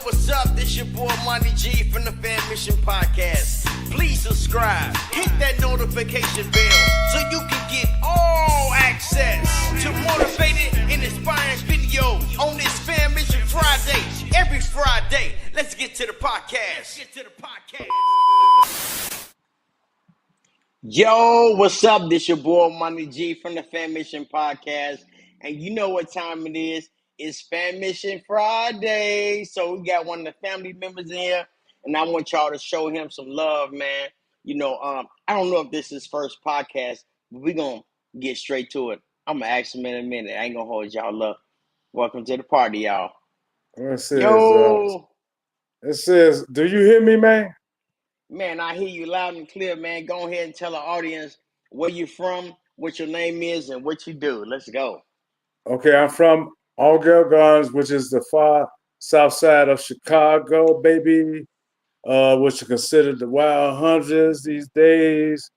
what's up? This your boy Monty G from the Fammission Podcast. Please subscribe, hit that notification bell so you can get all access to motivated and inspiring videos on this Fammission Friday. Every Friday. Let's get to the podcast. Yo, what's up? This your boy Monty G from the Fammission Podcast. And you know what time it is. It's Fammission Friday. So we got one of the family members in here. And I want y'all to show him some love, man. You know, I don't know if this is his first podcast, but we're going to get straight to it. I'm going to ask him in a minute. I ain't going to hold y'all up. Welcome to the party, y'all. It says, do you hear me, man? Man, I hear you loud and clear, man. Go ahead and tell the audience where you're from, what your name is, and what you do. Let's go. Okay, I'm from Allgale Gardens, which is the far south side of Chicago, baby, which are considered the Wild Hundreds these days.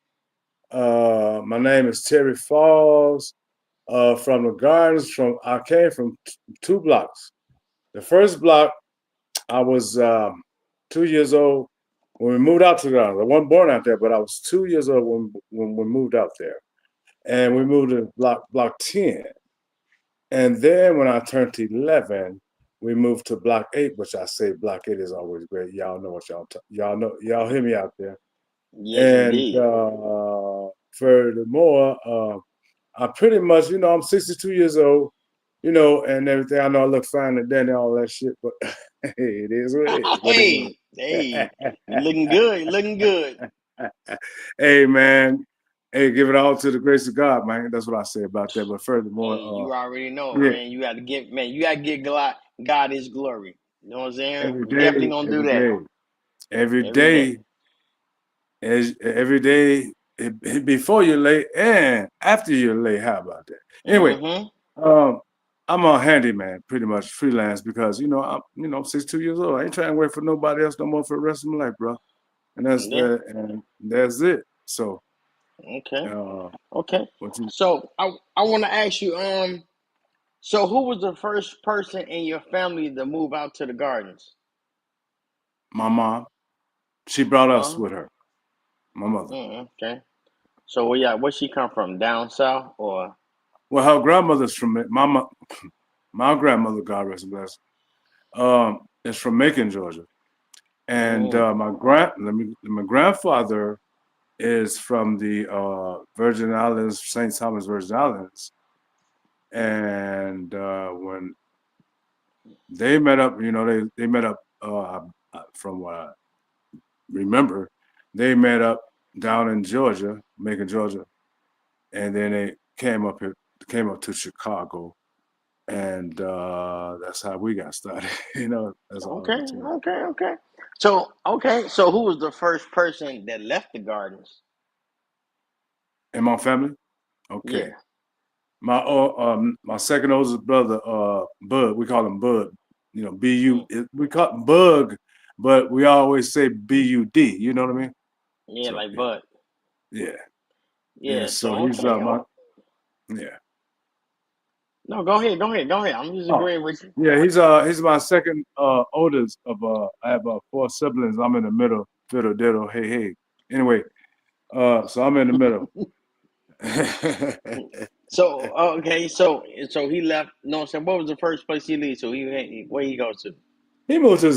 My name is Terry Falls. From the Gardens, I came from two blocks. The first block, I was 2 years old when we moved out to the Gardens. I wasn't born out there, but I was 2 years old when we moved out there. And we moved to block 10. And then when I turned 11, we moved to block 8, which I say block 8 is always great. Y'all know what y'all know. Y'all hear me out there. Yes, and indeed. Furthermore, I pretty much, I'm 62 years old, and everything. I know I look fine and dandy, all that shit, but hey, it is what it is. Hey, you're looking good. You're looking good. Hey, man. Hey, give it all to the grace of God, man. That's what I say about that. But furthermore, Hey, you already know, yeah. man. You got to give God His glory. You know what I'm saying? Every We're day, definitely gonna do that. Every day, before you're late and after you're late. How about that? Anyway, I'm a handyman, pretty much freelance, because I'm 62 years old. I ain't trying to wait for nobody else no more for the rest of my life, bro. And that's it. So. Okay. So I want to ask you, so who was the first person in your family to move out to the Gardens? My mom. She brought us with her. My mother. Okay. So where she come from? Down south or? Well, her grandmother's from my grandmother, God rest her bless, is from Macon, Georgia, and my grandfather is from the Virgin Islands, St. Thomas Virgin Islands. And when they met up, they met up, from what I remember, they met up down in Georgia, Macon, Georgia. And then they came up to Chicago. And that's how we got started. That's all. Okay. So who was the first person that left the Gardens? In my family? Okay. Yeah. My second oldest brother, Bud, we call him Bud. B-U, we call him Bug, but we always say B-U-D. You know what I mean? Yeah, so, like Bud. Yeah. Yeah. So he's yeah. No, go ahead. I'm just agreeing with you. Yeah, he's my second oldest of I have 4 siblings. I'm in the middle, fiddle diddle, hey. Anyway, so I'm in the middle. So he left. No, so what was the first place he leave? So where he go to? He moved to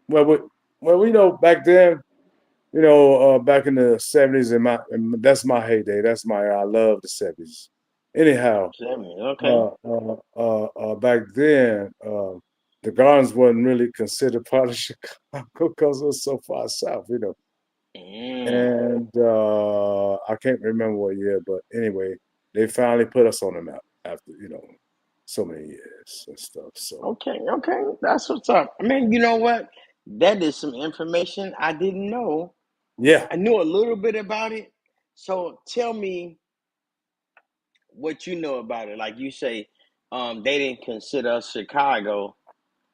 we know back then, back in the 70s, and that's my heyday. That's I love the 70s. Anyhow, 70s, okay. Back then, the Gardens wasn't really considered part of Chicago because it was so far south, And I can't remember what year, but anyway, they finally put us on the map after, so many years and stuff. So okay, that's what's up. I mean, you know what? That is some information I didn't know. Yeah, I knew a little bit about it. So tell me what you know about it. Like you say, they didn't consider us Chicago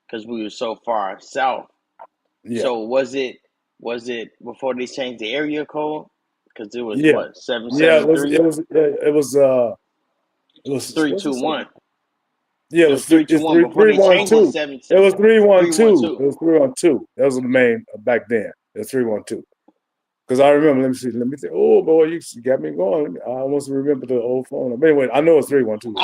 because we were so far south. Yeah. So was it before they changed the area code? Because it was what 773. It was 321. Yeah, It was three two it's one three before three they one changed it to two. seven It two. was 312. 312. It was 312. That was the main back then. It was 312. Because I remember, let me see, let me think. Oh boy, you got me going. I almost remember the old phone. But anyway, I know it's 312.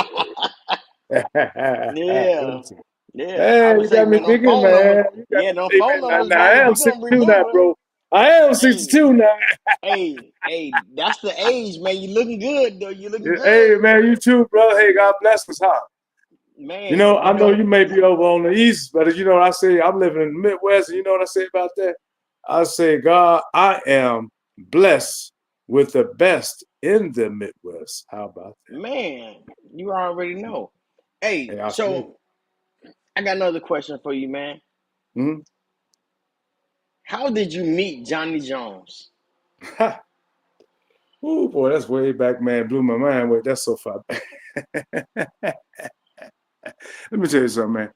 Let me Yeah. see. Yeah. I Hey, would you say, got me man, them thinking, phone numbers. man. You got Yeah, me them phone thinking. numbers, Now I man. am You gonna 62 now, remember. bro. I am Hey, 62 now. hey, that's the age, man. You looking good though. You looking Hey, good. man, you too, bro. Hey, God bless us, huh? Man, I know you may be over on the east, but you know what I say? I'm living in the Midwest, and you know what I say about that? I say, God, I am blessed with the best in the Midwest. How about man, you already know. that? Hey, Hey, I feel so I got another question for you, man. you. How did you meet Johnny Jones? Oh boy, that's way back, man. Blew my mind. Wait, that's so far back. Let me tell you something, man.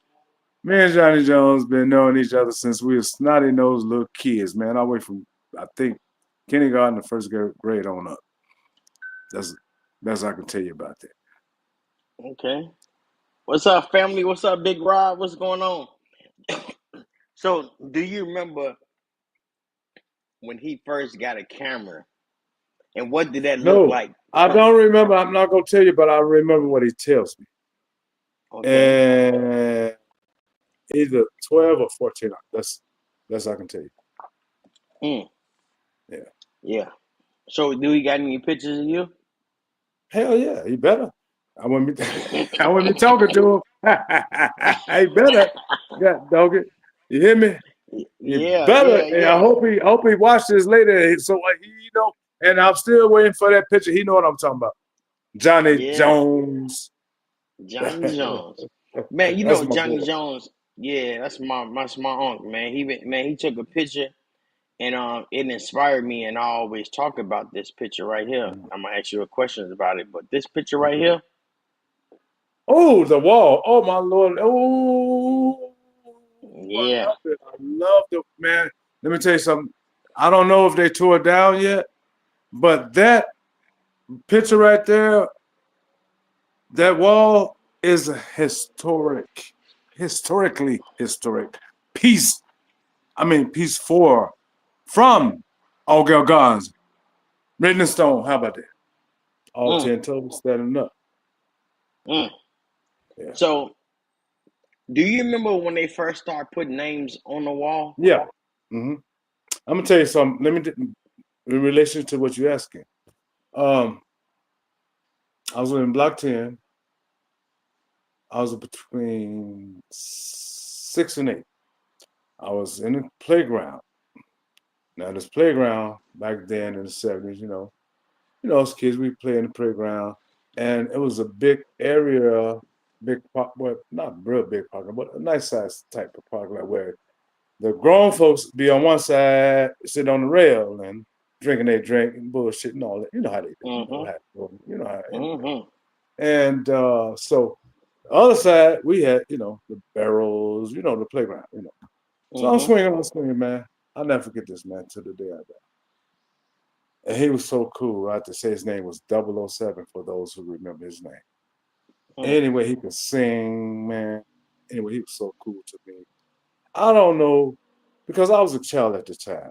Me and Johnny Jones been knowing each other since we were snotty nosed little kids, man. I went from I think kindergarten to first grade on up. That's best I can tell you about that. Okay. What's up, family? What's up, Big Rob? What's going on? So, do you remember when he first got a camera? And what did that look No, like I from? don't remember. I'm not gonna tell you, but I remember what he tells me. Okay. And either 12 or 14. That's I can tell you. Mm, Yeah. yeah. So, do he got any pictures of you? Hell yeah, he better. I wouldn't be I wouldn't be talking to him. He better. God dog it. You hear me? He Yeah, better. yeah, And I yeah. hope he watched this later. So and I'm still waiting for that picture. He know what I'm talking about. Johnny Yeah. Jones. Johnny Jones. Man, you That's know my Johnny boy. Jones. Yeah, that's my uncle, man. He took a picture and it inspired me, and I always talk about this picture right here. I'm gonna ask you a question about it, but this picture right Okay. here, Oh, the wall. Oh my Lord. Oh, I yeah, love it. I love the man. Let me tell you something. I don't know if they tore it down yet, but that picture right there, that wall is a historically historic piece. I mean, piece four from All Girl Guns, written in stone. How about that? All mm, 10 toes standing up. mm. Yeah. So, do you remember when they first started putting names on the wall? Yeah. hmm I'm gonna tell you something. Let me in relation to what you're asking. Um, I was in block 10. I was between 6 and 8. I was in the playground. Now this playground back then in the 70s, us kids we play in the playground, and it was a big area, big park, well, not real big park, but a nice size type of park, like where the grown folks be on one side, sit on the rail and drinking their drink and bullshit and all that. You know how they do. Mm-hmm. You know how anyway. Mm-hmm. And so the other side, we had, the barrels, the playground. So Mm-hmm. I'm swinging, man. I'll never forget this, man, to the day I die. And he was so cool. I have to say his name was 007 for those who remember his name. Mm. Anyway, he could sing, man. Anyway, he was so cool to me. I don't know, because I was a child at the time.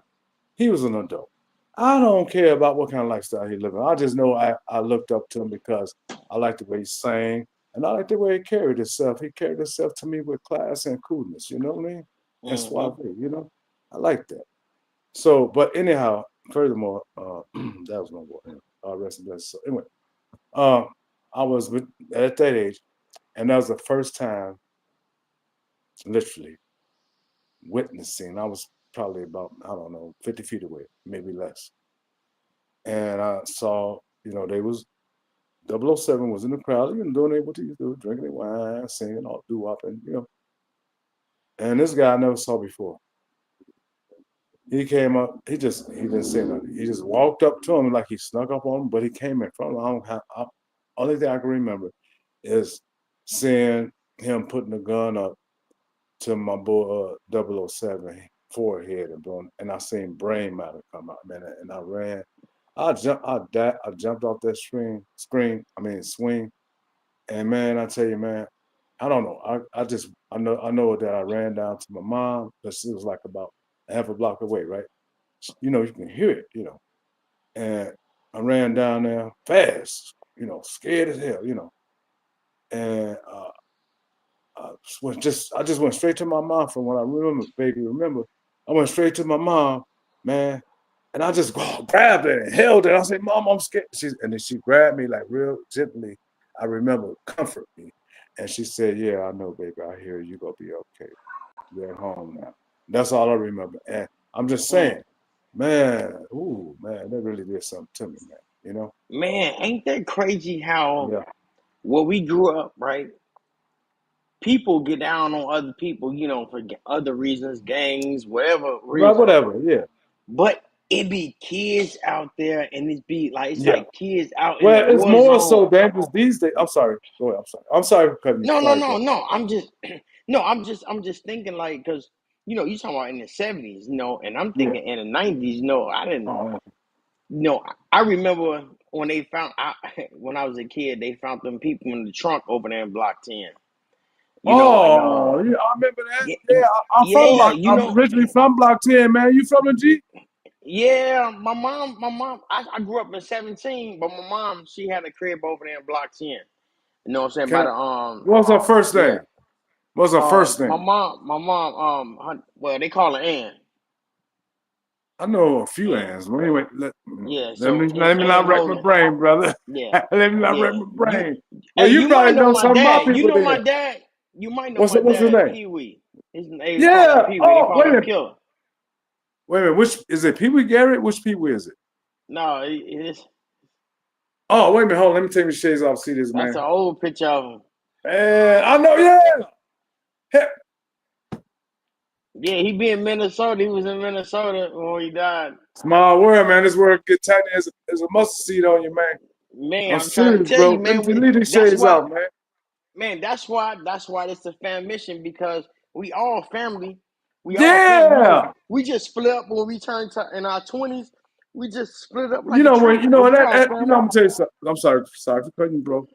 He was an adult. I don't care about what kind of lifestyle he living. I just know I looked up to him because I liked the way he sang and I liked the way he carried himself. He carried himself to me with class and coolness, you know what I mean? And Mm-hmm. suave. I like that. So, but anyhow, furthermore, that was my boy. Rest in peace. So anyway, um, I was at that age, and that was the first time, literally, witnessing. I was probably about, I don't know, 50 feet away, maybe less. And I saw, they was 007 was in the crowd, doing what he do, drinking their wine, singing, all doo-wop, and. And this guy I never saw before. He came up. He didn't say nothing. He just walked up to him like he snuck up on him, but he came in front of him. Only thing I can remember is seeing him putting the gun up to my boy 007 forehead and I seen brain matter come out, man, and I ran. I jumped off that swing, and man, I tell you, man, I don't know. I know that I ran down to my mom because it was like about half a block away, right? You can hear it, And I ran down there fast, scared as hell, And I just went straight to my mom from what I remember. I went straight to my mom, man, and I just grabbed her and held her. I said, "Mom, I'm scared." And then she grabbed me like real gently. I remember, comfort me, and she said, "Yeah, I know, baby. I hear you. Gonna be okay. You're at home now." That's all I remember. And I'm just saying, man, that really did something to me, man. Man, ain't that crazy how Yeah. where we grew up, right? People get down on other people, for other reasons, gangs, whatever Right, reason. whatever. Yeah. But it be kids out there, and it's Yeah. like kids out in the Well, it's war more zone. so dangerous these days. I'm sorry. Go ahead. I'm sorry for cutting you. No, no, Sorry, no, bro. no. I'm just thinking like, because you talking about in the 70s, and I'm Yeah. thinking in the 90s. I didn't. Oh, I remember when they found when I was a kid, they found them people in the trunk over there in Block 10. And yeah, I remember that. yeah, Yeah, I'm from yeah, I'm originally from Block 10, man. You from the G? yeah. My mom. I grew up in 17, but my mom, she had a crib over there in Block 10. You know what I'm saying? By Can I, the what's her first yeah. name? What's her first My name? mom, well, they call her Ann. I know a few And hands. Well, anyway, yeah, let so me it's not Ann wreck my Nolan. brain, brother. Yeah, Let me not wreck yeah. my brain. Well, Hey, you you might probably know know my some of my dad. You people know there. my dad. You might know What's my his dad, name? Pee Wee. They call him Yeah. Pee Wee. They Oh, call wait a him minute. Killer. Wait a minute. Which is it? Pee Wee Garrett? Which Pee Wee is it? No, it's Oh, wait a minute. Hold on. Let me take my shades off. See this, that's man. an old picture of him. And I know. Yeah. Hey, Yeah, he be in Minnesota. He was in Minnesota when he died. small world, man. This world get tight as a mustard seed on you, man. Man, I'm I'm trying to serious, tell you, bro. Let man. me leave these That's shades why, out, man. man. That's why it's a fan mission, because we all family. We all family. Yeah. We just split up when we turn to in our 20s. We just split up like You a know when tree, but we all I'm family. gonna tell you something. I'm sorry for cutting you, bro.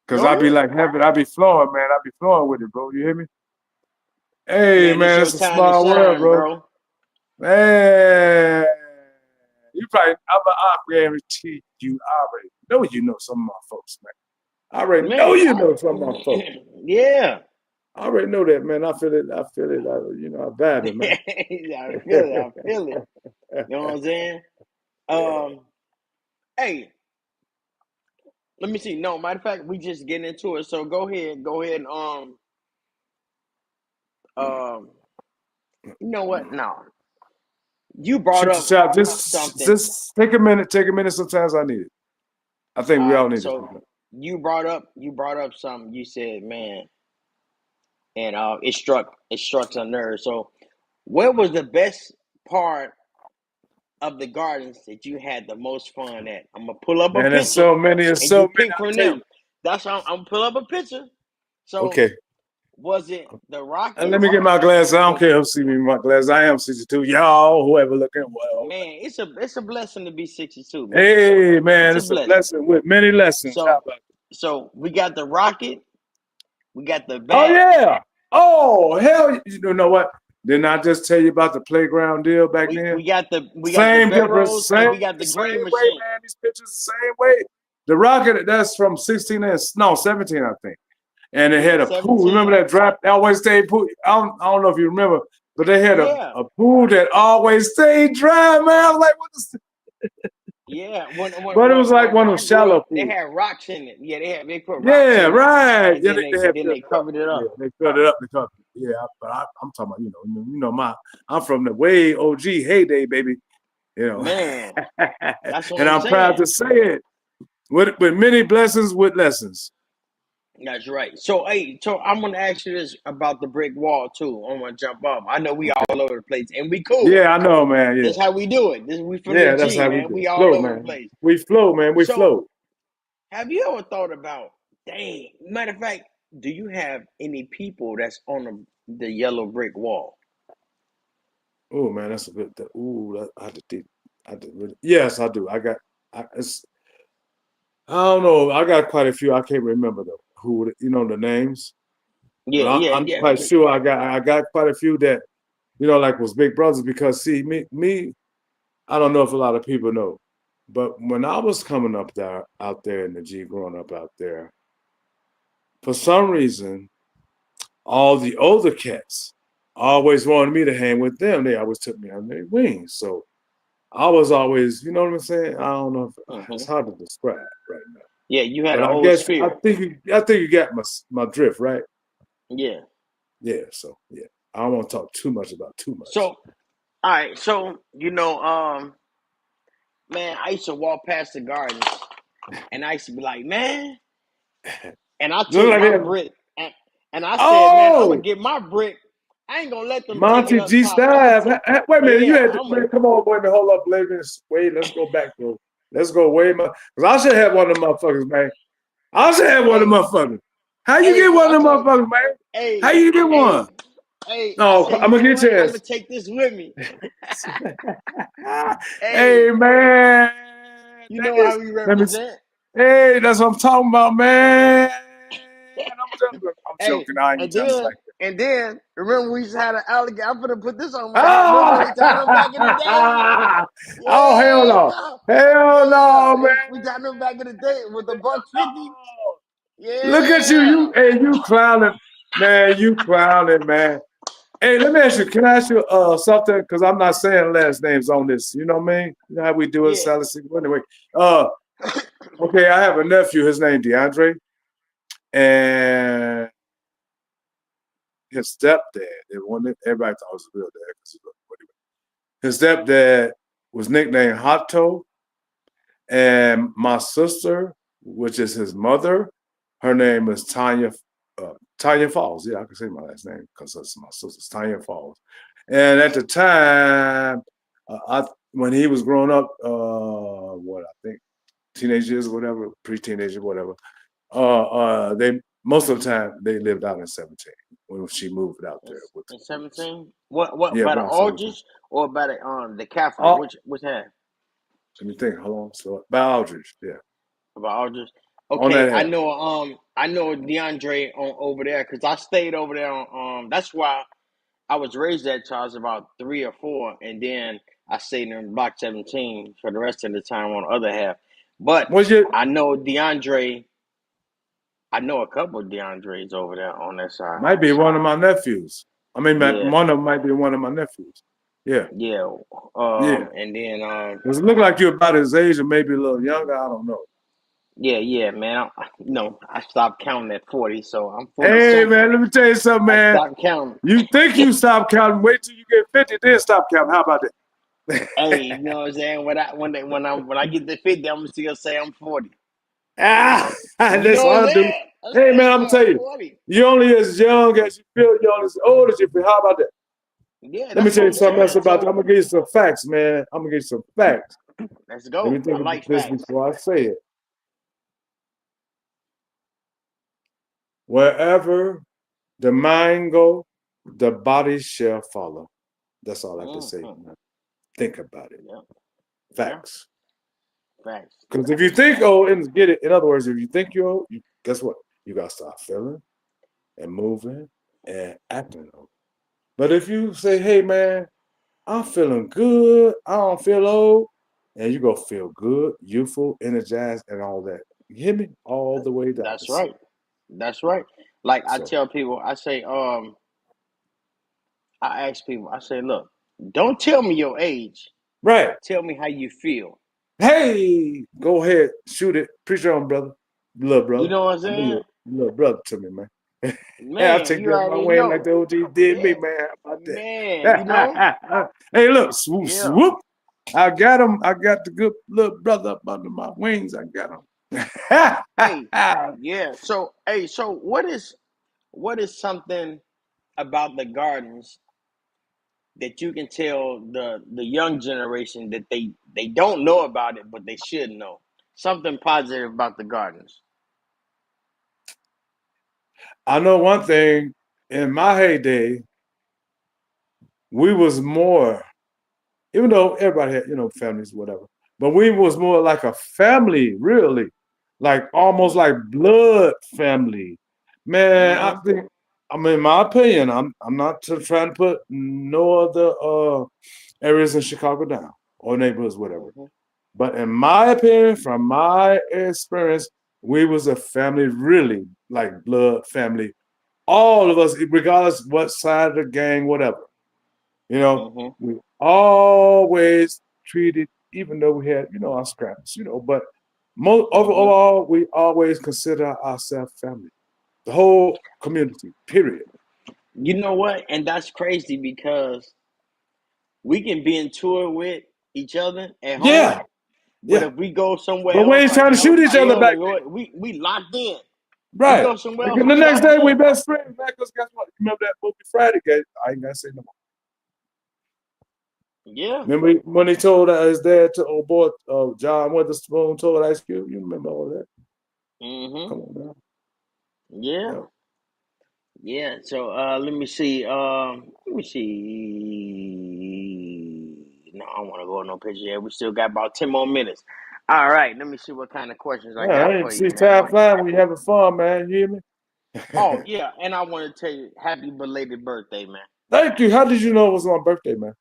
Cause Go I be ahead. like heaven, I be flowing, man. I be flowing with it, bro. You hear me? Hey, Man, it's man, your it's a time to small world, shine, bro. bro. Man, I guarantee you, I already know you know some of my folks, man. I already know Man, you know some of my folks. yeah. I already know that, man. I feel it. I vibe it, man. I feel it. I feel it. You know what I'm saying? Yeah. Um, hey, let me see. No, matter of fact, we just getting into it. So go ahead, and um, you know what? No, you brought Shoot your up shot. something. Just take a minute. Take a minute. Sometimes I need it. I think All we right, all need it. so you brought up something. You said, man, and it struck a nerve. So, what was the best part of the gardens that you had the most fun at? I'm gonna pull up a Man, there's picture, so many. There's and you so many. pick I'll from tell them. you. That's how I'm gonna pull up a picture. So, Okay. was it the And let me Rockets? get my glasses. I don't Was care who see me in my glasses. I am 62. Y'all, whoever looking, well. Man, it's a blessing to be 62, man. Hey, man, It's a it's a blessing. blessing with many lessons. How So, about it? we got the Rocket, we got the Oh, bat, yeah. Oh, hell. You know what? Didn't I just tell you about the playground deal back we then? we got the Same difference. Barrows, and Same, we got the Green same way, Machine. man. These pictures the same way. The Rocket, that's from 16 and no, 17, I think. And they had Yeah, a pool. Remember 17. that draft always stayed pool? I don't know if you remember, but they had Yeah, a pool that always stayed dry, man. I was like, what is yeah. but it was like one When of I those grew shallow up, they pools. had rocks in it. Yeah, they put rocks Yeah, in it, right. and Yeah, then they have they filled it up. covered it Yeah, up. they filled it up because yeah, but I'm talking about, I'm from the way OG heyday, baby. You know. Man, that's what And I'm I'm proud saying. to say it. With many blessings with lessons. That's right. So, hey, so I'm gonna ask you this about the brick wall too. I'm gonna jump off. I know we Okay. all over the place, and we cool. Yeah, I know, man. Yeah. This how we do it. We from the Yeah, that's G, how we man. do We it. all Flow, over the man. place. We flow, man. We So, flow. have you ever thought about, dang, matter of fact, do you have any people that's on the yellow brick wall? Oh man, that's a good. I had to think. Yes, I do. I don't know. I got quite a few. I can't remember though. The names? But Yeah, yeah, I'm yeah. quite sure I got quite a few that, like was big brothers because see me, I don't know if a lot of people know, but when I was coming up there out there in the G, growing up out there, for some reason, all the older cats always wanted me to hang with them. They always took me on their wings. So I was always, you know what I'm saying? I don't know if it's Hmm. hard to describe right now. Yeah, you had But an I old guess spirit. I think you got my drift, right? Yeah. Yeah, so yeah. I don't want to talk too much about too much. So, all right. So, man, I used to walk past the gardens, and I used to be like, man, and I Look take like my that. brick, and I said, man, I'm gonna Oh, get my brick. I ain't gonna let them take it Monty up G top. I'm gonna Stab. take. Wait a minute, you Yeah, had to, man, come on, wait a minute, hold up, wait, let's go back, bro. Let's go way more. Because I should have one of them motherfuckers, man. I should have one of them hey, motherfuckers. How you get hey, one I of them told, motherfuckers, man? How hey, you get one? hey, hey. I No, said, I'm you gonna know get what? I'm gonna yours. take this with me. Hey Hey, man, you that know is how we let me. represent. Hey, that's what I'm talking about, man. I'm Hey, joking. I ain't and trying to then like that. and then remember we used to have an alligator. I'm gonna put this on my head. Remember Oh, we used to have them back in the day? oh hell no, Yeah, hell yeah. no, man. We got them back in the day with a buck 50. No. Look at you, Yeah, you clowning, man. You clowning, man. Hey, let me ask you. Can I ask you something? Because I'm not saying last names on this. You know what I mean? You know how we do it, yeah. Sally. Anyway, uh, okay. I have a nephew. His name DeAndre, and his stepdad. The one that everybody thought was a real dad. His stepdad was nicknamed Hotto, and my sister, which is his mother, her name is Tanya. Tanya Falls. Yeah, I can say my last name because it's my sister's Tanya Falls. And at the time, when he was growing up, what I think teenage years or whatever, pre-teenager, whatever. They most of the time they lived out in 17 when she moved out there with In the kids. 17. What Yeah, by the about 17. Aldridge or by the Catholic? Oh, Which half? let me think. Hold on. So by Aldridge, yeah, About Aldridge. on Okay, that half. I know DeAndre on over there because I stayed over there on that's why I was raised at Charles about 3 or 4, and then I stayed in Block 17 for the rest of the time on the other half. But Was you I know DeAndre. I know a couple of DeAndres over there on that side. might be one of my nephews. I mean, Yeah, one of them might be one of my nephews. Yeah, yeah. yeah. And then Does it look like you're about his age or maybe a little younger? I don't know. yeah, yeah, man. I stopped counting at 40, so I'm Hey 46. man, let me tell you something, I man. stopped counting. You think you stop counting? Wait till you get 50, then stop counting. How about Hey, that? you know what I'm saying? When I get to 50, I'm still say I'm 40. Ah, You that's know what I'm all I do. saying? I Hey man, say, I'm gonna yeah, tell I'm you, 40. you're only as young as you feel, you're only as old as you feel. How about that? Yeah, Let me that's tell what you I'm something else saying. about that. I'm So gonna give you some facts, man. I'm gonna give you some facts. let's Let me go. I think of like this facts. before I say it. Wherever the mind go, the body shall follow. That's all I can say. Hmm. Man. Think about it. Yeah, yeah, Facts. facts. Because if you think old and get it, in other words, if you think you're old, guess what? You gotta start feeling and moving and acting old. But if you say, hey man, I'm feeling good, I don't feel old, and you go feel good, youthful, energized, and all that. You hear me? All the way down the That's side. right. That's right. Like I So tell people, I ask people, I say, look, don't tell me your age. right. Tell me how you feel. Hey, go ahead, shoot it. Preach on, brother. Little You brother. know what I'm I know you're saying? a little brother to me, man. Hey, I'll Man, take you that my already wing like know. the OG did me, Yeah. man. How about Man, that? Hey, look, swoop, yeah. swoop. I got him. I got the good little brother up under my wings. I got Hey, him. yeah. So, hey, so what is something about the gardens that you can tell the young generation that they don't know about it, but they should know? Something positive about the gardens. I know one thing. In my heyday, we was more, even though everybody had, families, whatever, but we was more like a family, really, like almost Mm-hmm. like blood family. Man, I Mm-hmm. think. I mean, in my opinion, I'm not trying to put no other areas in Chicago down or neighborhoods, whatever. Mm-hmm. But in my opinion, from my experience, we was a family, really like blood family. All of us, regardless what side of the gang, whatever. You know, Mm-hmm. we always treated, even though we had, our scraps, but Mm-hmm. overall, we always consider ourselves family. The whole community, period. You know what? And that's crazy because we can be in tour with each other at home, Yeah, but yeah. if we go somewhere But we else, ain't trying to shoot each like other yo, back yo, then. we locked in. We Right. go somewhere else, Because the we next locked day we in. best friends, man. Because guess what? You remember that movie Friday? I ain't got to say no more. Yeah. Remember when he told his dad to old boy John Witherspoon told Ice Cube? You remember all that? Mm-hmm. Come on now. Yeah. Yeah. Yeah. So let me see. Let me see. No, I don't want to go on no picture yet. We still got about 10 more minutes. All right, let me see what kind of questions I Yeah, I got ain't for you, see man. time flying when you having fun, man. You hear me? Oh yeah, and I want to tell you happy belated birthday, man. Thank you. How did you know it was my birthday, man?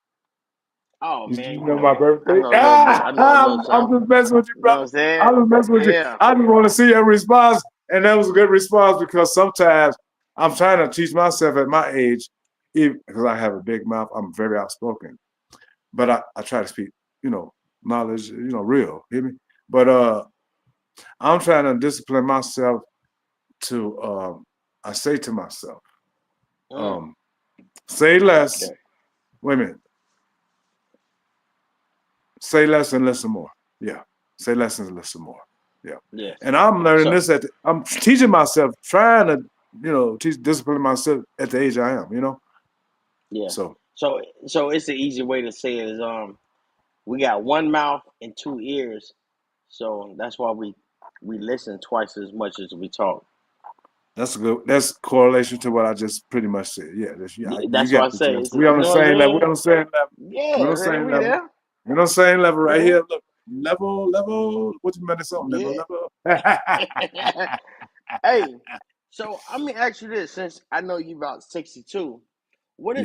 Oh You man, you know my know, I birthday? know a little bit. I know a little I'm something. just messing with you, You know what I'm brother. saying? I'm just messing with you. Yeah. I just want to see your response, and that was a good response because sometimes I'm trying to teach myself at my age, because I have a big mouth, I'm very outspoken, but I try to speak, knowledge, real. Hear me? But I'm trying to discipline myself to. I say to myself, Mm, um, say less. okay. Wait a minute. Say less and listen more. Yeah. Say less and listen more. Yeah. Yes. And I'm learning So this I'm teaching myself, trying to, teach discipline myself at the age I am. yeah. So So it's an easy way to say it is we got one mouth and two ears, so that's why we listen twice as much as we talk. that's correlation to what I just pretty much said. Yeah, you That's what got I the say. gist. It's, We on you the know what I'm same level. We saying? on the same level. We on Yeah, the man, same we level. there. We on the same level right Yeah, here. Look, level. What you meant to song? yeah. Level. Hey, so I'm gonna ask you this: since I know you about 62, Yeah.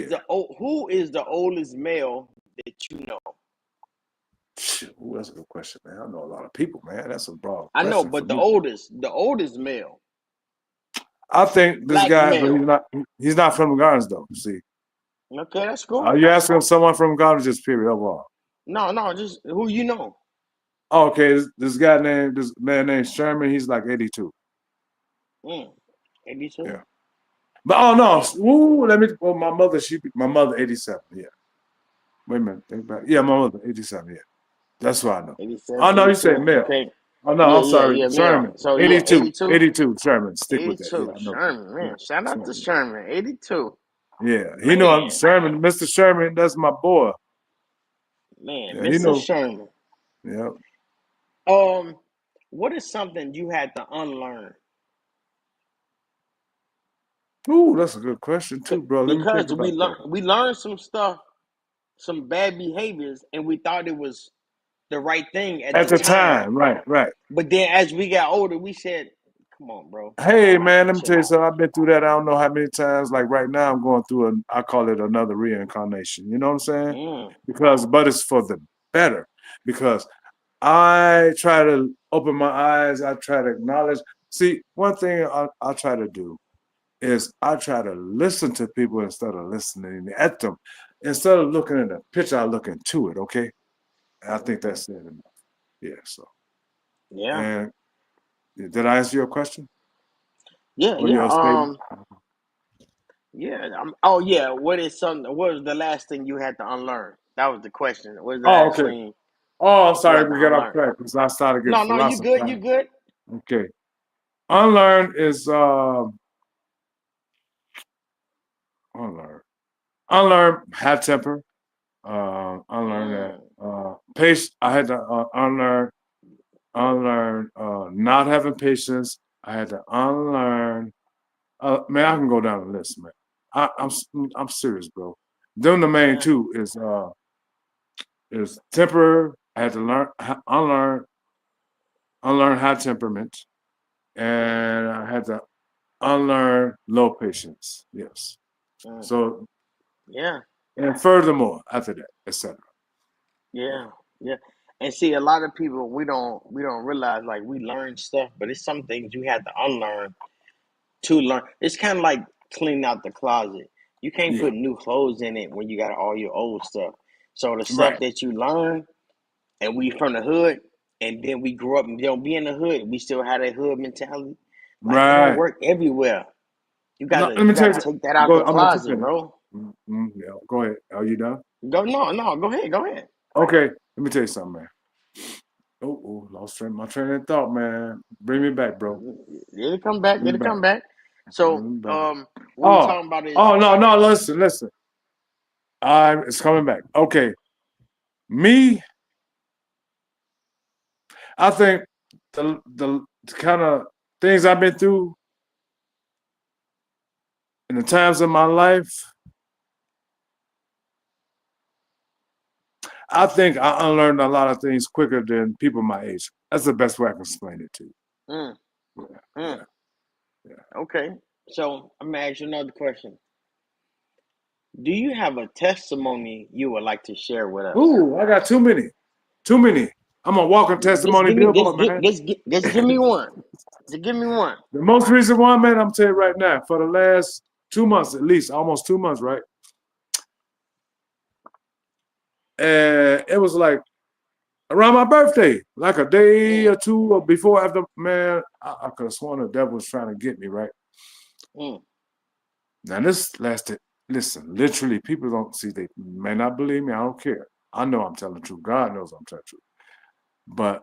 who is the oldest male that you know? Ooh, that's a good question, man. I know a lot of people, man. That's a broad I know, question for but the me. oldest male, I think this black guy, but male. he's not from the gardens though. See, Okay, that's cool. are you asking someone from gardens just period overall? No, no, just who you know. Oh, okay, this man named Sherman, he's like 82. Mm, 82. Yeah. But oh no, Damn, ooh, my mother 87. Yeah. Wait a minute, think back. Yeah, my mother 87, yeah. That's what I know. 87, Oh no, you said 82. male. Okay. Oh no, Yeah, I'm yeah, sorry. yeah, male. Sherman. So yeah, 82. 82. 82, Sherman. Stick with that. Yeah, 82. I know. Sherman, Yeah. man. Shout out to Sherman. Sherman. 82. Yeah. He know I'm Man, Sherman, Mr. Sherman, that's my boy. man, Yeah, he Mr. know. Sherman. Yeah. Um, what is something you had to unlearn? Ooh, that's a good question too, bro. Let me think Because about that. we learned some stuff, some bad behaviors, and we thought it was the right thing at At the the time. time, right, right. But then as we got older, we said, "Come on, bro, Hey man, let me tell chill you out." something. I've been through that. I don't know how many times. Like right now, I'm going through I call it another reincarnation. You know what I'm saying? Mm, But it's for the better. Because I try to open my eyes. I try to acknowledge. See, one thing I try to do is I try to listen to people instead of listening at them. Instead of looking at the picture, I look into it. Okay, and I think hmm that's it enough. Yeah. So, Yeah, and did I answer your question yeah, or yeah. your statement? Yeah. Oh, yeah. What is something? What was the last thing you had to unlearn? That was the question. What was the Oh, last okay. thing Oh, I'm you sorry had to we get off unlearn? track because I started getting No, no, you good. You philosophical. good. Okay. Unlearn is unlearn. Unlearn high temper. Unlearn that. Mm, Pace. I had to unlearn not having patience. I had to unlearn. Man, I can go down the list, man. I'm serious, bro. Them the main yeah. two is temper. I had to unlearn high temperament, Mm, and I had to unlearn low patience. Yes. Mm. So, Yeah. and furthermore, after that, etc. Yeah. Yeah. And see, a lot of people we don't realize like we learn stuff, but it's some things you have to unlearn to learn. It's kind of like cleaning out the closet. You can't Yeah. put new clothes in it when you got all your old stuff. So the stuff Right. that you learn, and we from the hood, and then we grew up and don't be in the hood, we still have that hood mentality. Like it don't Right. work everywhere. You No, gotta let you me tell gotta you. take that out the Go. I'm gonna closet, finish. bro. Yeah. Go ahead. Are you done? Go no, no, go ahead, go ahead. Okay. Let me tell you something, man. Lost my train of thought, man. Bring me back, bro. It'll come back, Bring me it'll back. come back. So Bring me back. what we Oh. talking about is Oh no. Listen. It's coming back. Okay. Me. I think the kind of things I've been through in the times of my life, I think I unlearned a lot of things quicker than people my age. That's the best way I can explain it to you. mm, Yeah, mm, yeah, yeah. okay. So I'm gonna ask you another question. Do you have a testimony you would like to share with us? Ooh, I got too many. Too many. I'm a walking Just testimony give me billboard, man. just give me one. Just give me one. The most recent one, man, I'm telling you right now, for the last 2 months at least, almost 2 months, right? And it was like around my birthday, like a day Mm, or two or before, after, man, I could have sworn the devil was trying to get me, right? mm, Now, this lasted, listen, literally, people don't see, they may not believe me. I don't care. I know I'm telling the truth. God knows I'm telling the truth. But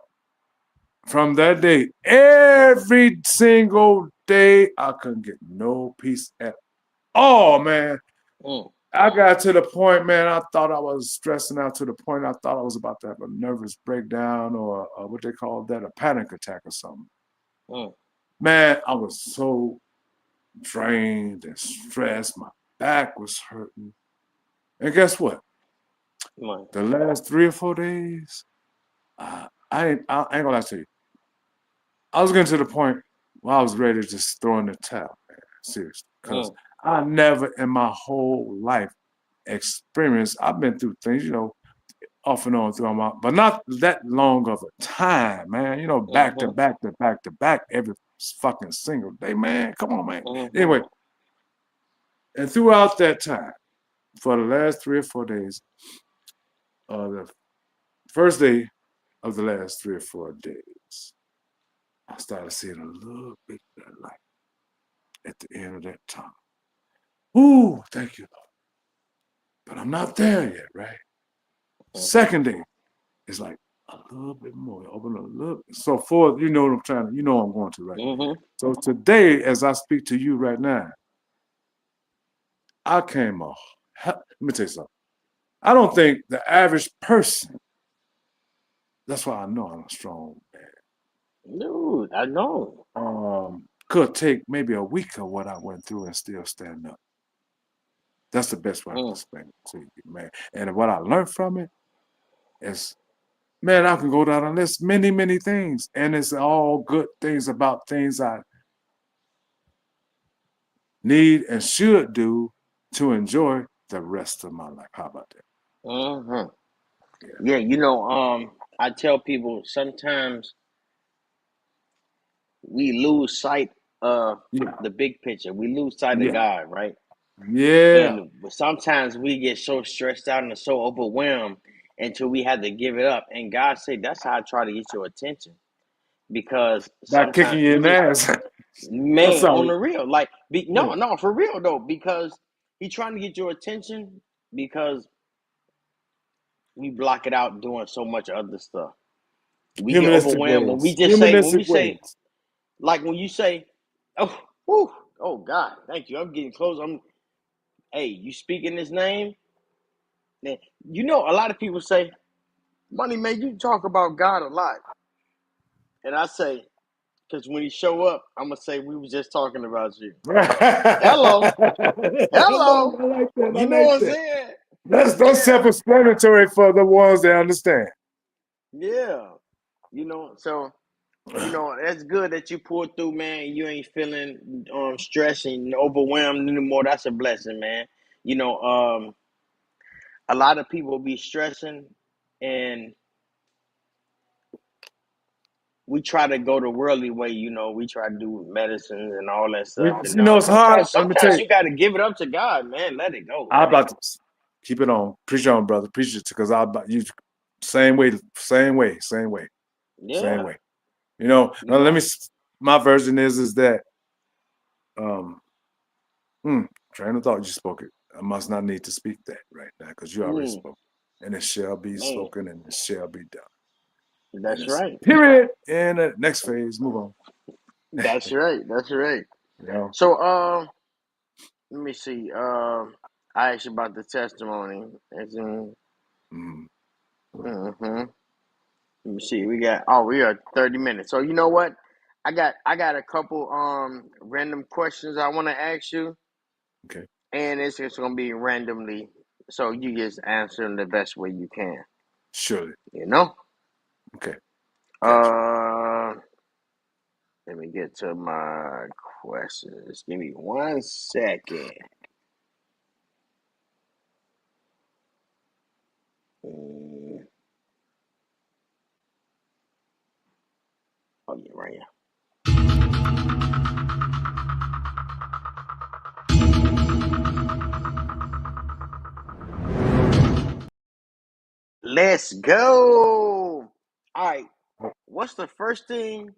from that day, every single day, I couldn't get no peace at all, man. mm, I got to the point, man, I thought I was stressing out to the point I thought I was about to have a nervous breakdown or what they call that, a panic attack or something. mm, Man, I was so drained and stressed. My back was hurting. And guess what? mm, The last 3 or 4 days, I ain't gonna lie to you. I was getting to the point where I was ready to just throw in the towel, man. Seriously. Because mm, I never in my whole life experienced, I've been through things, off and on through my, but not that long of a time, man. Back to mhm, back to back to back every fucking single day, man. Come on, man. mhm, Anyway, and throughout that time, for the last 3 or 4 days, the first day of the last 3 or 4 days, I started seeing a little bit of that light at the end of that tunnel. Ooh, thank you, Lord. But I'm not there yet, right? mhm, Second day, it's like a little bit more, open a little. So forth, you know what I'm trying to, you know what I'm going to, right? mhm, So today, as I speak to you right now, I came off. Let me tell you something. I don't think the average person, that's why I know I'm a strong dude, I know. man, could take maybe a week of what I went through and still stand up. That's the best way I can Mm, explain it to you, man. And what I learned from it is, man, I can go down and list many, many things. And it's all good things about things I need and should do to enjoy the rest of my life. How about that? mhm. Yeah. Yeah, I tell people sometimes we lose sight of Yeah. the big picture. We lose sight of Yeah. God, right? Yeah. And sometimes we get so stressed out and so overwhelmed until we have to give it up. And God said, that's how I try to get your attention. Because By kicking sometimes you we in the just, ass. I'm man, on sorry. the real, like, Yeah. no, for real though, because He's trying to get your attention because we block it out doing so much other stuff. We get Humanistic overwhelmed ways. Humanistic ways. like when you say, oh, whew, oh God, thank you. I'm getting close. Hey, you speak in His name. Then a lot of people say, "Money man, you talk about God a lot," and I say, because when He show up, I'm gonna say we was just talking about you. Hello, I hello. like that. I You know like what I'm that. saying? That's Yeah, self-explanatory for the ones that understand. yeah. So You know, that's good that you pulled through, man. You ain't feeling stressed and overwhelmed anymore. That's a blessing, man. You know, a lot of people be stressing, and we try to go the worldly way. You know, we try to do medicines and all that stuff. And It's hard. Let me tell sometimes you. you got to give it up to God, man. Let it go. I Let it about go. to keep it on. Preach on, brother. Preach it because I about you. Same way. Yeah. You know. You Now, let know. me. My version is that train of thought. You spoke it. I must not need to speak that right now because you already Mm, spoke. And it shall be man, spoken, and it shall be done. And that's it's right. period. And the next phase, move on. That's right. That's right. You know. So, let me see. I asked you about the testimony. As in, Mm. mm-hmm. Let me see. We are 30 minutes. So you know what? I got a couple random questions I want to ask you, Okay. and it's just gonna be randomly. So you just answer them the best way you can. Surely. You know. Okay. Gotcha. Uh, Let me get to my questions. Give me 1 second. Mm, oh yeah, right here. Let's go. All right. What's the first thing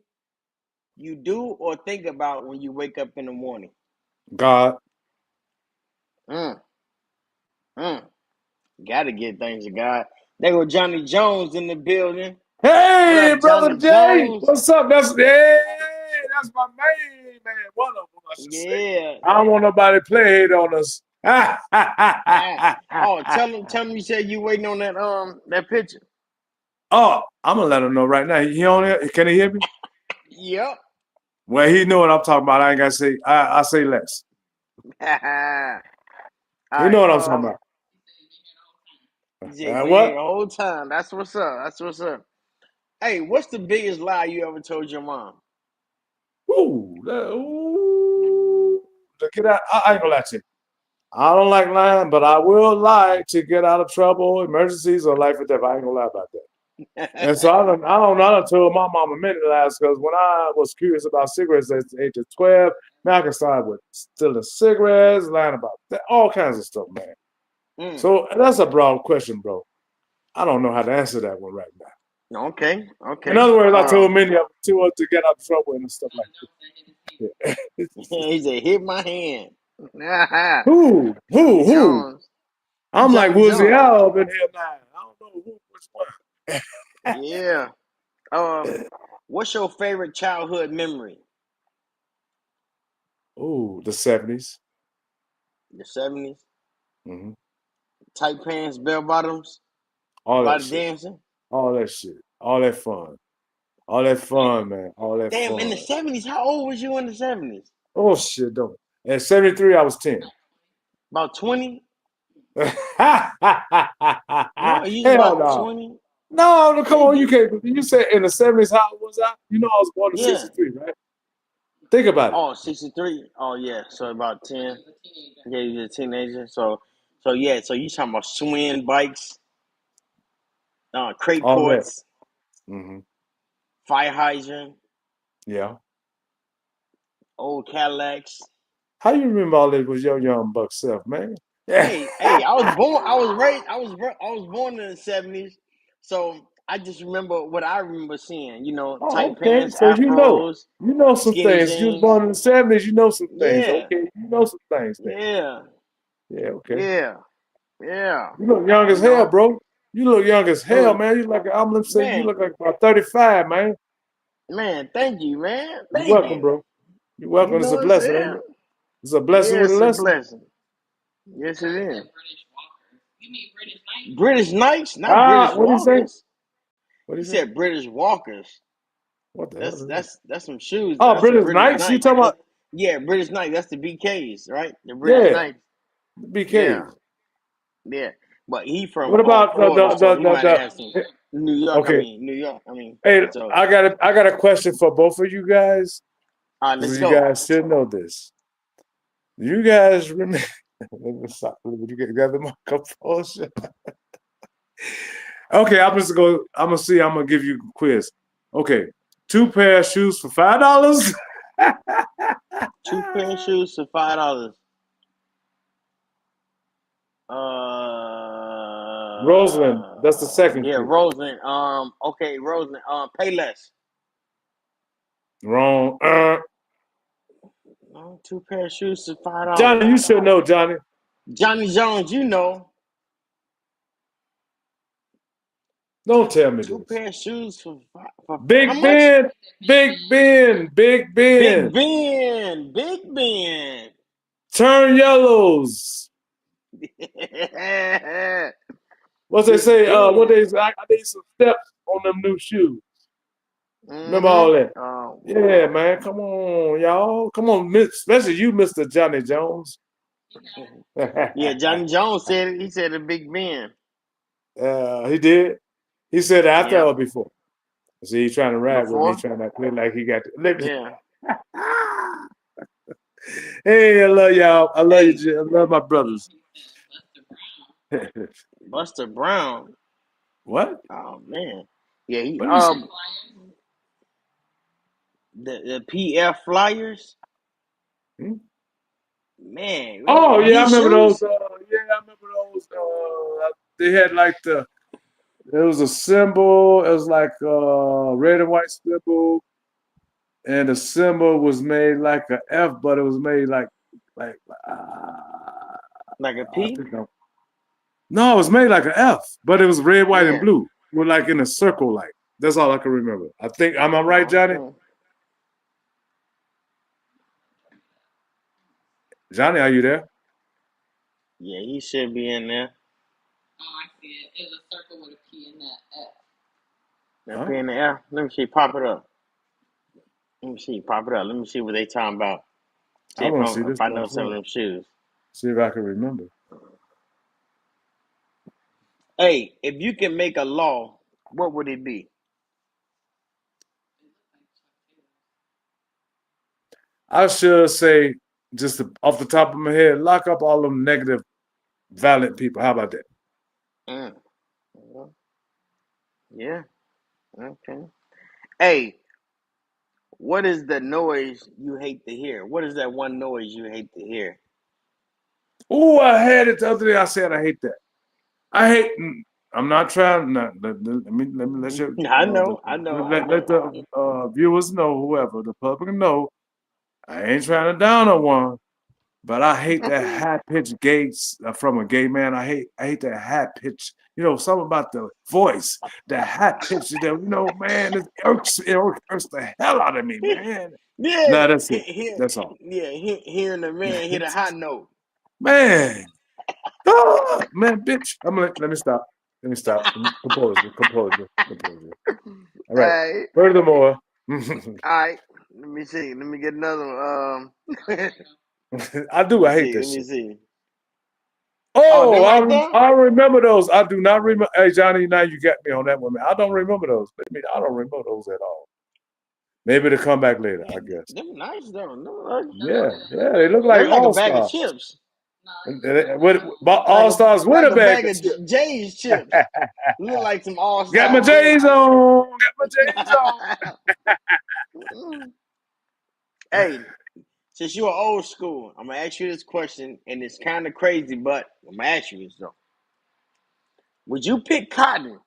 you do or think about when you wake up in the morning? God. Mm, mm. Gotta give thanks to God. There go Johnny Jones in the building. What Hey, up, brother Johnny Jay. Jones? What's up? That's my main man. One of them, I should say. Yeah. I don't want nobody to play hate on us. Oh, tell him you said you waiting on that picture. Oh, I'm gonna let him know right now. He on here? Can he hear me? Yep. Well, he know what I'm talking about. I ain't gotta say. I say less. All He right. know what I'm talking about. You said been here What? the whole time. That's what's up. That's what's up. Hey, what's the biggest lie you ever told your mom? Ooh. To get out. I ain't gonna lie to you. I don't like lying, but I will lie to get out of trouble, emergencies, or life or death. I ain't gonna lie about that. And so I done told my mama many lies because when I was curious about cigarettes at the age of 12, man, I can start with stealing cigarettes, lying about that, all kinds of stuff, man. Mm, So that's a broad question, bro. I don't know how to answer that one right now. okay. In Okay. other words, I told many of them to get out of trouble and stuff like that. Yeah. He said, hit my hand. Who? Jones. I'm like Johnny Woozy Jones. Owl up in here now. I don't know which one. Yeah. What's your favorite childhood memory? Ooh, the 70s. The 70s? Mm-hmm. Tight pants, bell bottoms, All a that lot of shit. dancing. All that shit. All that fun. All that fun, man. All that Damn, in the fun. 70s, how old was you in the 70s? Oh shit, don't. At 73, I was 10. About 20? Hell No, you was about no. 20? No, come Yeah, on. You said in the 70s, how old was I? You know I was born in yeah. 63, right? Think about it. Oh, 63. Oh, yeah. So about 10. Yeah, you're a teenager. So yeah. So you talking about swing bikes, crate All that. courts, Mm-hmm. fire hydrant, Yeah. old Cadillacs. How you remember all that was your young buck self, man? Yeah. Hey. I was born. I was raised. I was born in the 70s. So I just remember what I remember seeing. You know, Oh, tight okay. pants, So afros, you know some skinny things. You was jeans. born in the 70s, you know some things. Yeah, Okay, you know some things then. yeah, Yeah, okay. yeah, yeah. You look young as You hell, know, bro. You look young as hell, so man. You like I'm gonna say you man, look like about 35, man. man. Thank you, man. You're Thank welcome, you. bro. You're You welcome. It's know a what I'm blessing, ain't saying? it? It's a blessing Yeah, with a it's a lesson. blessing. Yes, it is. British Knights, not Ah, British what do you say? Walkers. What do He you say? said British Walkers. What the hell That's is that? that's that's some shoes. Oh, That's a British British Knights? You Knight. talking about? Yeah, British Knight. That's the BKs, right? The British Yeah, Knights. Yeah, BKs. yeah. But he from What about Florida, so he might have had some. New York. Okay. New York. Hey, So I got a question for both of you guys. all right, let's You go. guys should know this. You guys remember? Let me stop. Let me get together my composure. Okay, I'm just go. I'm gonna see. I'm gonna give you a quiz. Okay, 2 pair of shoes for $5. 2 pair of shoes for $5. Rosalind, that's the second Yeah, clue. Roseland. Okay, Roseland. Pay less. Wrong. 2 pair of shoes for $5. Johnny, you should know, Johnny. Johnny Jones, you know. Don't tell me Two this. pair of shoes for how Big much? Ben, Big Ben, Big Big Ben. Ben, Big Ben. Turn yellows. What's they Big say? What Ben. I need some steps on them new shoes. Remember all Mm-hmm. that? Yeah, man. Come on, y'all. Come on, especially you, Mr. Johnny Jones. Yeah, Johnny Jones said it. He said it, Big Ben. He did. He said after Yep. or before. See, he's trying to rap with me, Before. trying to play like he got. Yeah. Hey, I love y'all. I love Hey, you. I love my brothers. Buster Brown. What? Oh man. Yeah, he What do you say? the PF Flyers. Hmm? Man, Oh yeah, I his remember those. shoes. Yeah, I remember those. They had like it was a symbol. It was like red and white symbol, and the symbol was made like a F, but it was made like Like a I P? think no, it was made like an F, but it was red, white, and Yeah. blue. With like in a circle, like that's all I can remember. I think am I right, Oh, Johnny? okay. Johnny, are you there? Yeah, he should be in there. That Huh? P in the air. Let me see. Pop it up. Let me see. Pop it up. Let me see what they talking about. See I if want to see this I stuff know some of too. them shoes. See if I can remember. Hey, if you can make a law, what would it be? I should say, just off the top of my head, lock up all them negative, violent people. How about that? Mm. Yeah. Okay. Hey, what is the noise you hate to hear? What is that one noise you hate to hear? Oh, I had it the other day. I said I hate that. I hate. I'm not trying. Let me let you. I know. I know. I Let know. the viewers know, whoever the public know. I ain't trying to down on one, but I hate that high pitched gates from a gay man. I hate that high pitch. You know, something about the voice, that high pitch. Man, it irks the hell out of me, man. Yeah. Nah, that's it. That's all, Yeah. Hearing the man hit a high note. man. Man, bitch. Let me stop. Let me stop. Composure. All right. Alright. Furthermore, Alright. Let me see. Let me get another one. I Let do. me I hate see. that Let me shit. see. Oh, Oh, them right there? I remember those. I do not remember. Hey, Johnny, now you got me on that one, man. I don't remember those. I don't remember those at all. Maybe they'll come back later, Yeah, I guess. them nice though. Yeah, they look They like look like a all bag of stars. chips. All stars with Like a a bag bag of of chips. Jay's chips. Look like some all Got my star J's chips. on. Got my J's on. Hey, since you're old school, I'm gonna ask you this question, and it's kind of crazy, but I'm gonna ask you this though. Would you pick cotton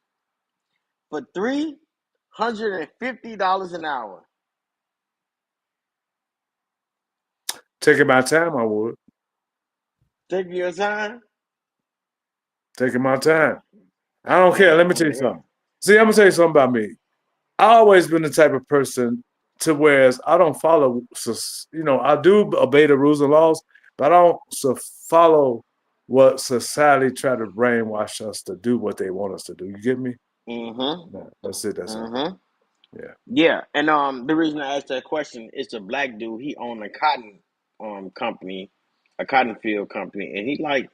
for $350 an hour? Taking my time, I would. Taking your time? Taking my time. I don't care. Let me tell Man, you yeah. something. See, I'm gonna tell you something about me. I always been the type of person to whereas I don't follow. I do obey the rules and laws, but I don't follow what society try to brainwash us to do what they want us to do. You get me? Mm-hmm. No, that's it. That's all. Mm-hmm. Yeah. Yeah, and the reason I asked that question is a black dude. He owned a cotton company, a cotton field company, and he like,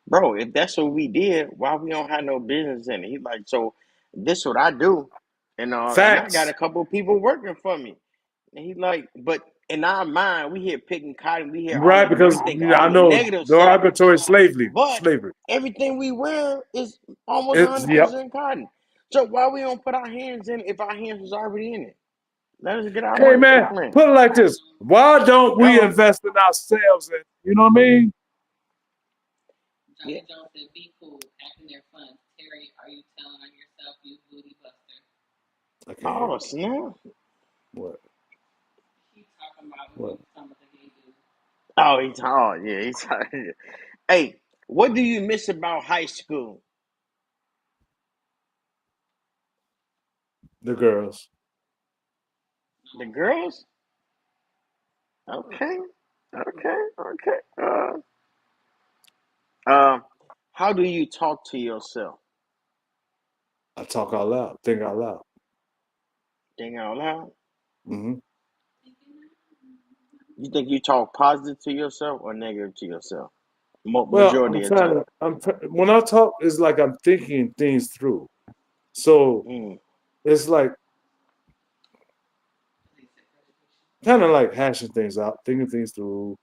bro, if that's what we did, why we don't have no business in it? He like, so this what I do, and I got Facts. a couple of people working for me. And he like, but in our mind, we hear picking cotton, we hear Right, we because think I all the know negative stuff, derogatory slavery. but Slavery. everything we wear is almost It's yep. 100% cotton. So why we don't put our hands in it if our hands was already in it? Let us get our Hey money man, quick, man. put it like this. Why don't we Hello. invest in ourselves? And you know what I mean? Yeah. Johnson said, "Be cool, acting their fun." Terry, are you telling on yourself, you booty buster? I can't hear Oh you. snap! What? He's talking about What? some of the gay dudes. Oh, he's Hey, what do you miss about high school? The girls. The girls? Okay, okay. Uh, how do you talk to yourself? I talk out loud. Think out loud. Think out loud. Hmm. You think you talk positive to yourself or negative to yourself? Well, Majority of the time. when I talk, it's like I'm thinking things through. So Mm. it's like kind of like hashing things out, thinking things through,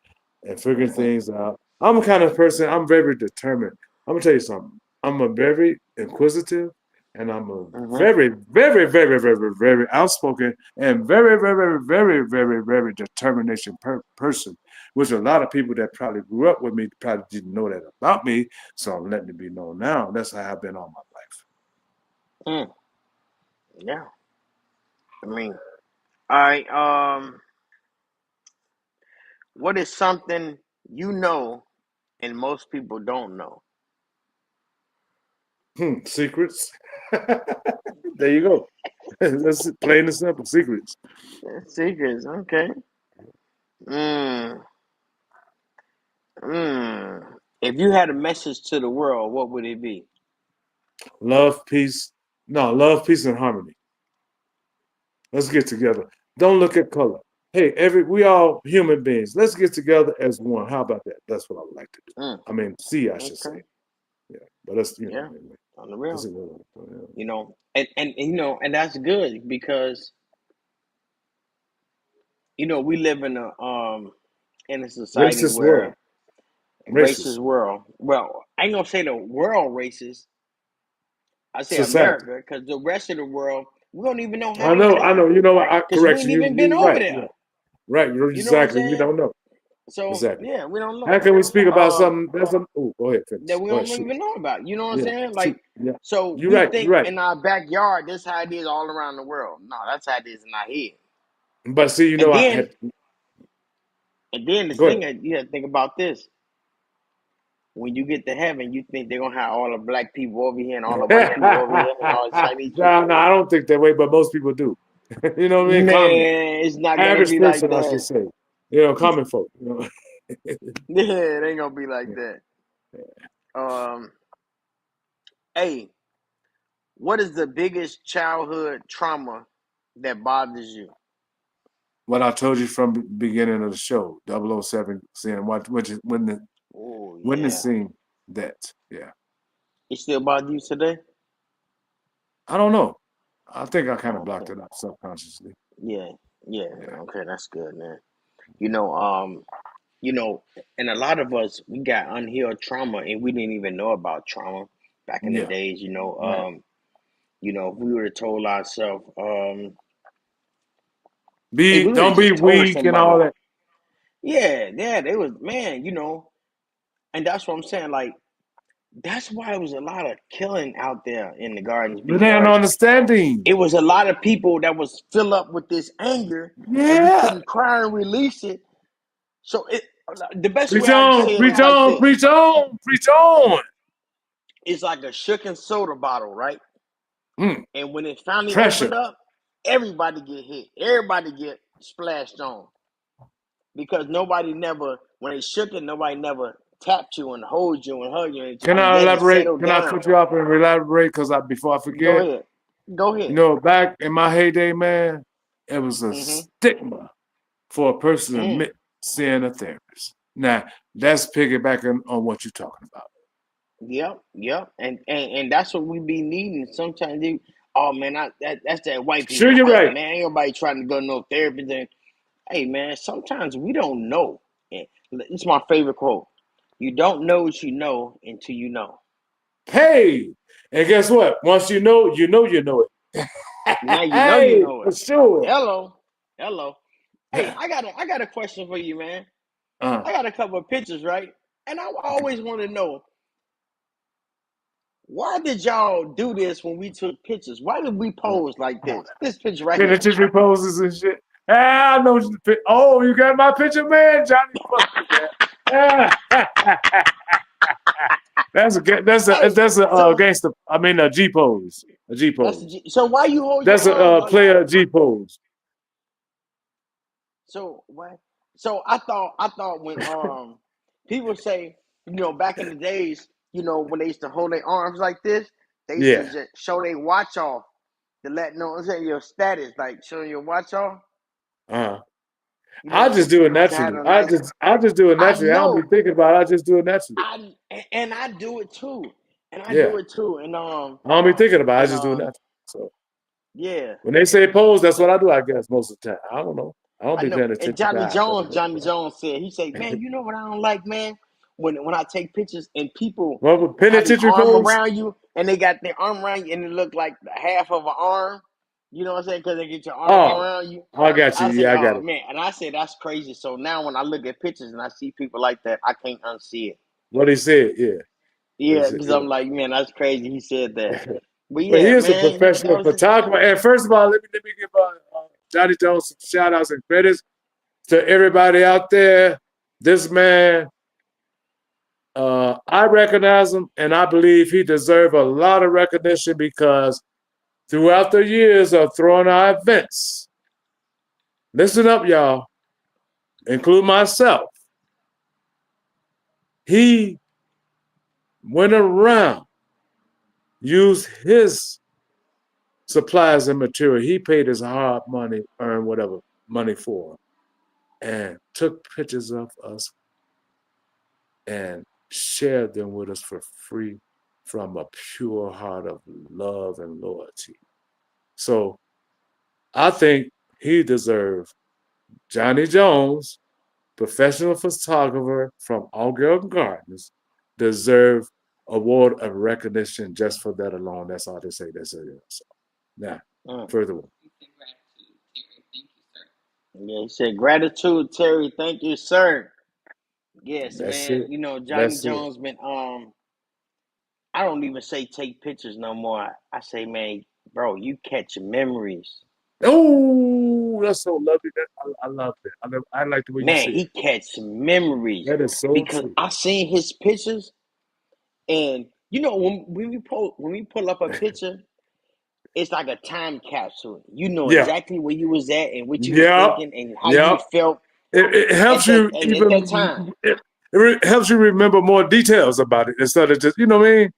and figuring Mm-hmm. things out. I'm a kind of person. I'm very determined. I'm gonna tell you something. I'm a very inquisitive, and I'm a Mm-hmm. very, very, very, very, very outspoken and very, very, very, very, very determination person. Which a lot of people that probably grew up with me probably didn't know that about me. So I'm letting it be known now. That's how I've been all my life. Mm. Yeah. I mean, all right. What is something you know and most people don't know? Secrets. There you go. That's plain and simple. Secrets. Secrets. Okay. Mm. Mm. If you had a message to the world, what would it be? Love, peace. No, love, peace, and harmony. Let's get together. Don't look at color. Hey, we all human beings. Let's get together as one. How about that? That's what I would like to do. Mm. I mean, see, I should Okay. say. Yeah, but that's Yeah. anyway. On the That's real. a good one. Yeah. And that's good because we live in a society Racist world. where Racist racist world. Well, I ain't gonna say the world racist. I say society. America because the rest of the world we don't even know how I they know. I talk know. You know what? because we Correction. ain't even been You're over right. Yeah. there. Right. You're You know what I'm exactly. We saying? don't know. So Exactly. yeah, we don't How know. can we speak about something that's go ahead, That finish. we Go ahead, don't shoot. even know about. You know what I'm Yeah. saying? Shoot. Like, Yeah. so You're we right. You're think right. in our backyard, this how it is all around the world. No, that's how it is in our head. But see, And I then, had and then the go thing ahead. that you have to think about this: when you get to heaven, you think they're gonna have all the black people over here and all the white people over here and all the Chinese people. No, I don't think that way, but most people do. You know what I mean? Common, Man, it's not gonna average be like person, I should that. say. Common folk. Yeah, it ain't gonna be like Yeah. that. Um, hey, what is the biggest childhood trauma that bothers you? What I told you from the beginning of the show, 007, seeing which is Oh yeah, witnessing that. Yeah, it still bother you today? I don't know. I think I kind of Oh, blocked okay. it up subconsciously. Yeah, yeah. Yeah, Okay, that's good, man. You know, um, you know, and a lot of us we got unhealed trauma and we didn't even know about trauma back in the yeah, days, right. if we would have told ourselves, if we would have Don't be just told weak and all somebody, that. yeah, they was man, and that's what I'm saying. Like, that's why it was a lot of killing out there in the gardens But they don't because understanding. it was a lot of people that was filled up with this anger and we Yeah. couldn't cry and release it. So the best Preach way I can on, say it is preach like on, this. preach on, preach on. It's like a shooken soda bottle, right? Mm, And when it finally pressure. opened up, everybody get hit. Everybody get splashed on. Because when it shook it, nobody never tapped you and hold you and hug you and Can you I let it elaborate? settle Can I down. cut you off and elaborate? Because before I Go forget, ahead. Go ahead. back in my heyday, man, it was a Mm-hmm. stigma for a person to Mm. admit seeing a therapist. Now, that's piggybacking on what you're talking about. Yep. And that's what we be needing. Sometimes Oh man, that's that white Sure, people you're hype, right. man. Ain't nobody trying to go to no therapy. Then, hey man, sometimes we don't know. And it's my favorite quote. You don't know what you know until you know. Hey, and guess what? Once you know it. Now you Hey, know it. for sure. Hello, hello. Hey, I got a question for you, man. Uh, I got a couple of pictures, right? And I always want to know, why did y'all do this when we took pictures? Why did we pose like this? This picture right here. penitentiary poses and shit. Ah, I know. Oh, you got my picture, man, Johnny. Fuck you, man. That's Hey, a so gangster. I mean, a G pose. A G pose. so why you hold your That's arms a like player G pose. so? What? So I thought when people say, back in the days, when they used to hold their arms like this, they used to Yeah. just show their watch off to let know your status, like showing your watch off. Uh, You I know, just do it to have naturally. a nice. I just do it I naturally. I don't be know. thinking about it. I just do it naturally. I do it too, Yeah. and I don't be thinking about it. I and just do it naturally. So yeah. when they say pose, that's what I do, I guess, most of the time. I don't know. I don't I be know. paying And attention to how I do Johnny it. Jones said, he said, man, you know what I don't like, man? When I take pictures and people Well, with have their penitentiary arm pose? around you and they got their arm around you and it look like the half of an arm. You know what I'm saying? Because they get your arm Oh, around you. I got you. I say, Yeah, I got oh it. man. And I say that's crazy. So now when I look at pictures and I see people like that, I can't unsee it. What he said, yeah. What he Yeah, said, because I'm yeah. like, man, that's crazy. He said that. But But he yeah, is a man, that professional was photographer. And first of all, let me give Johnny Jones some shout outs and credits to everybody out there. This man, I recognize him, and I believe he deserves a lot of recognition because throughout the years of throwing our events, listen up, y'all, include myself, he went around, used his supplies and material. He paid his hard money, earned whatever money for, and took pictures of us and shared them with us for free from a pure heart of love and loyalty. So I think he deserves Johnny Jones, professional photographer from All Girl Gardens, deserve award of recognition just for that alone. That's all they say. That's it. So, now, mm. furthermore. Yeah, he said, gratitude, Terry. Thank you, sir. Yes, That's man. it. Johnny That's it. Jones been I don't even say take pictures no more. I say, man, bro, you catch memories. Oh, that's so lovely. I love that. I like the way you Man, say it. he catch memories That is so because true. I seen his pictures, and when we pull up a picture, it's like a time capsule. You know Yeah. exactly where you was at and what you was Yep. thinking and how you Yep. felt It helps you at that time. it helps you remember more details about it instead of just, you know what I mean?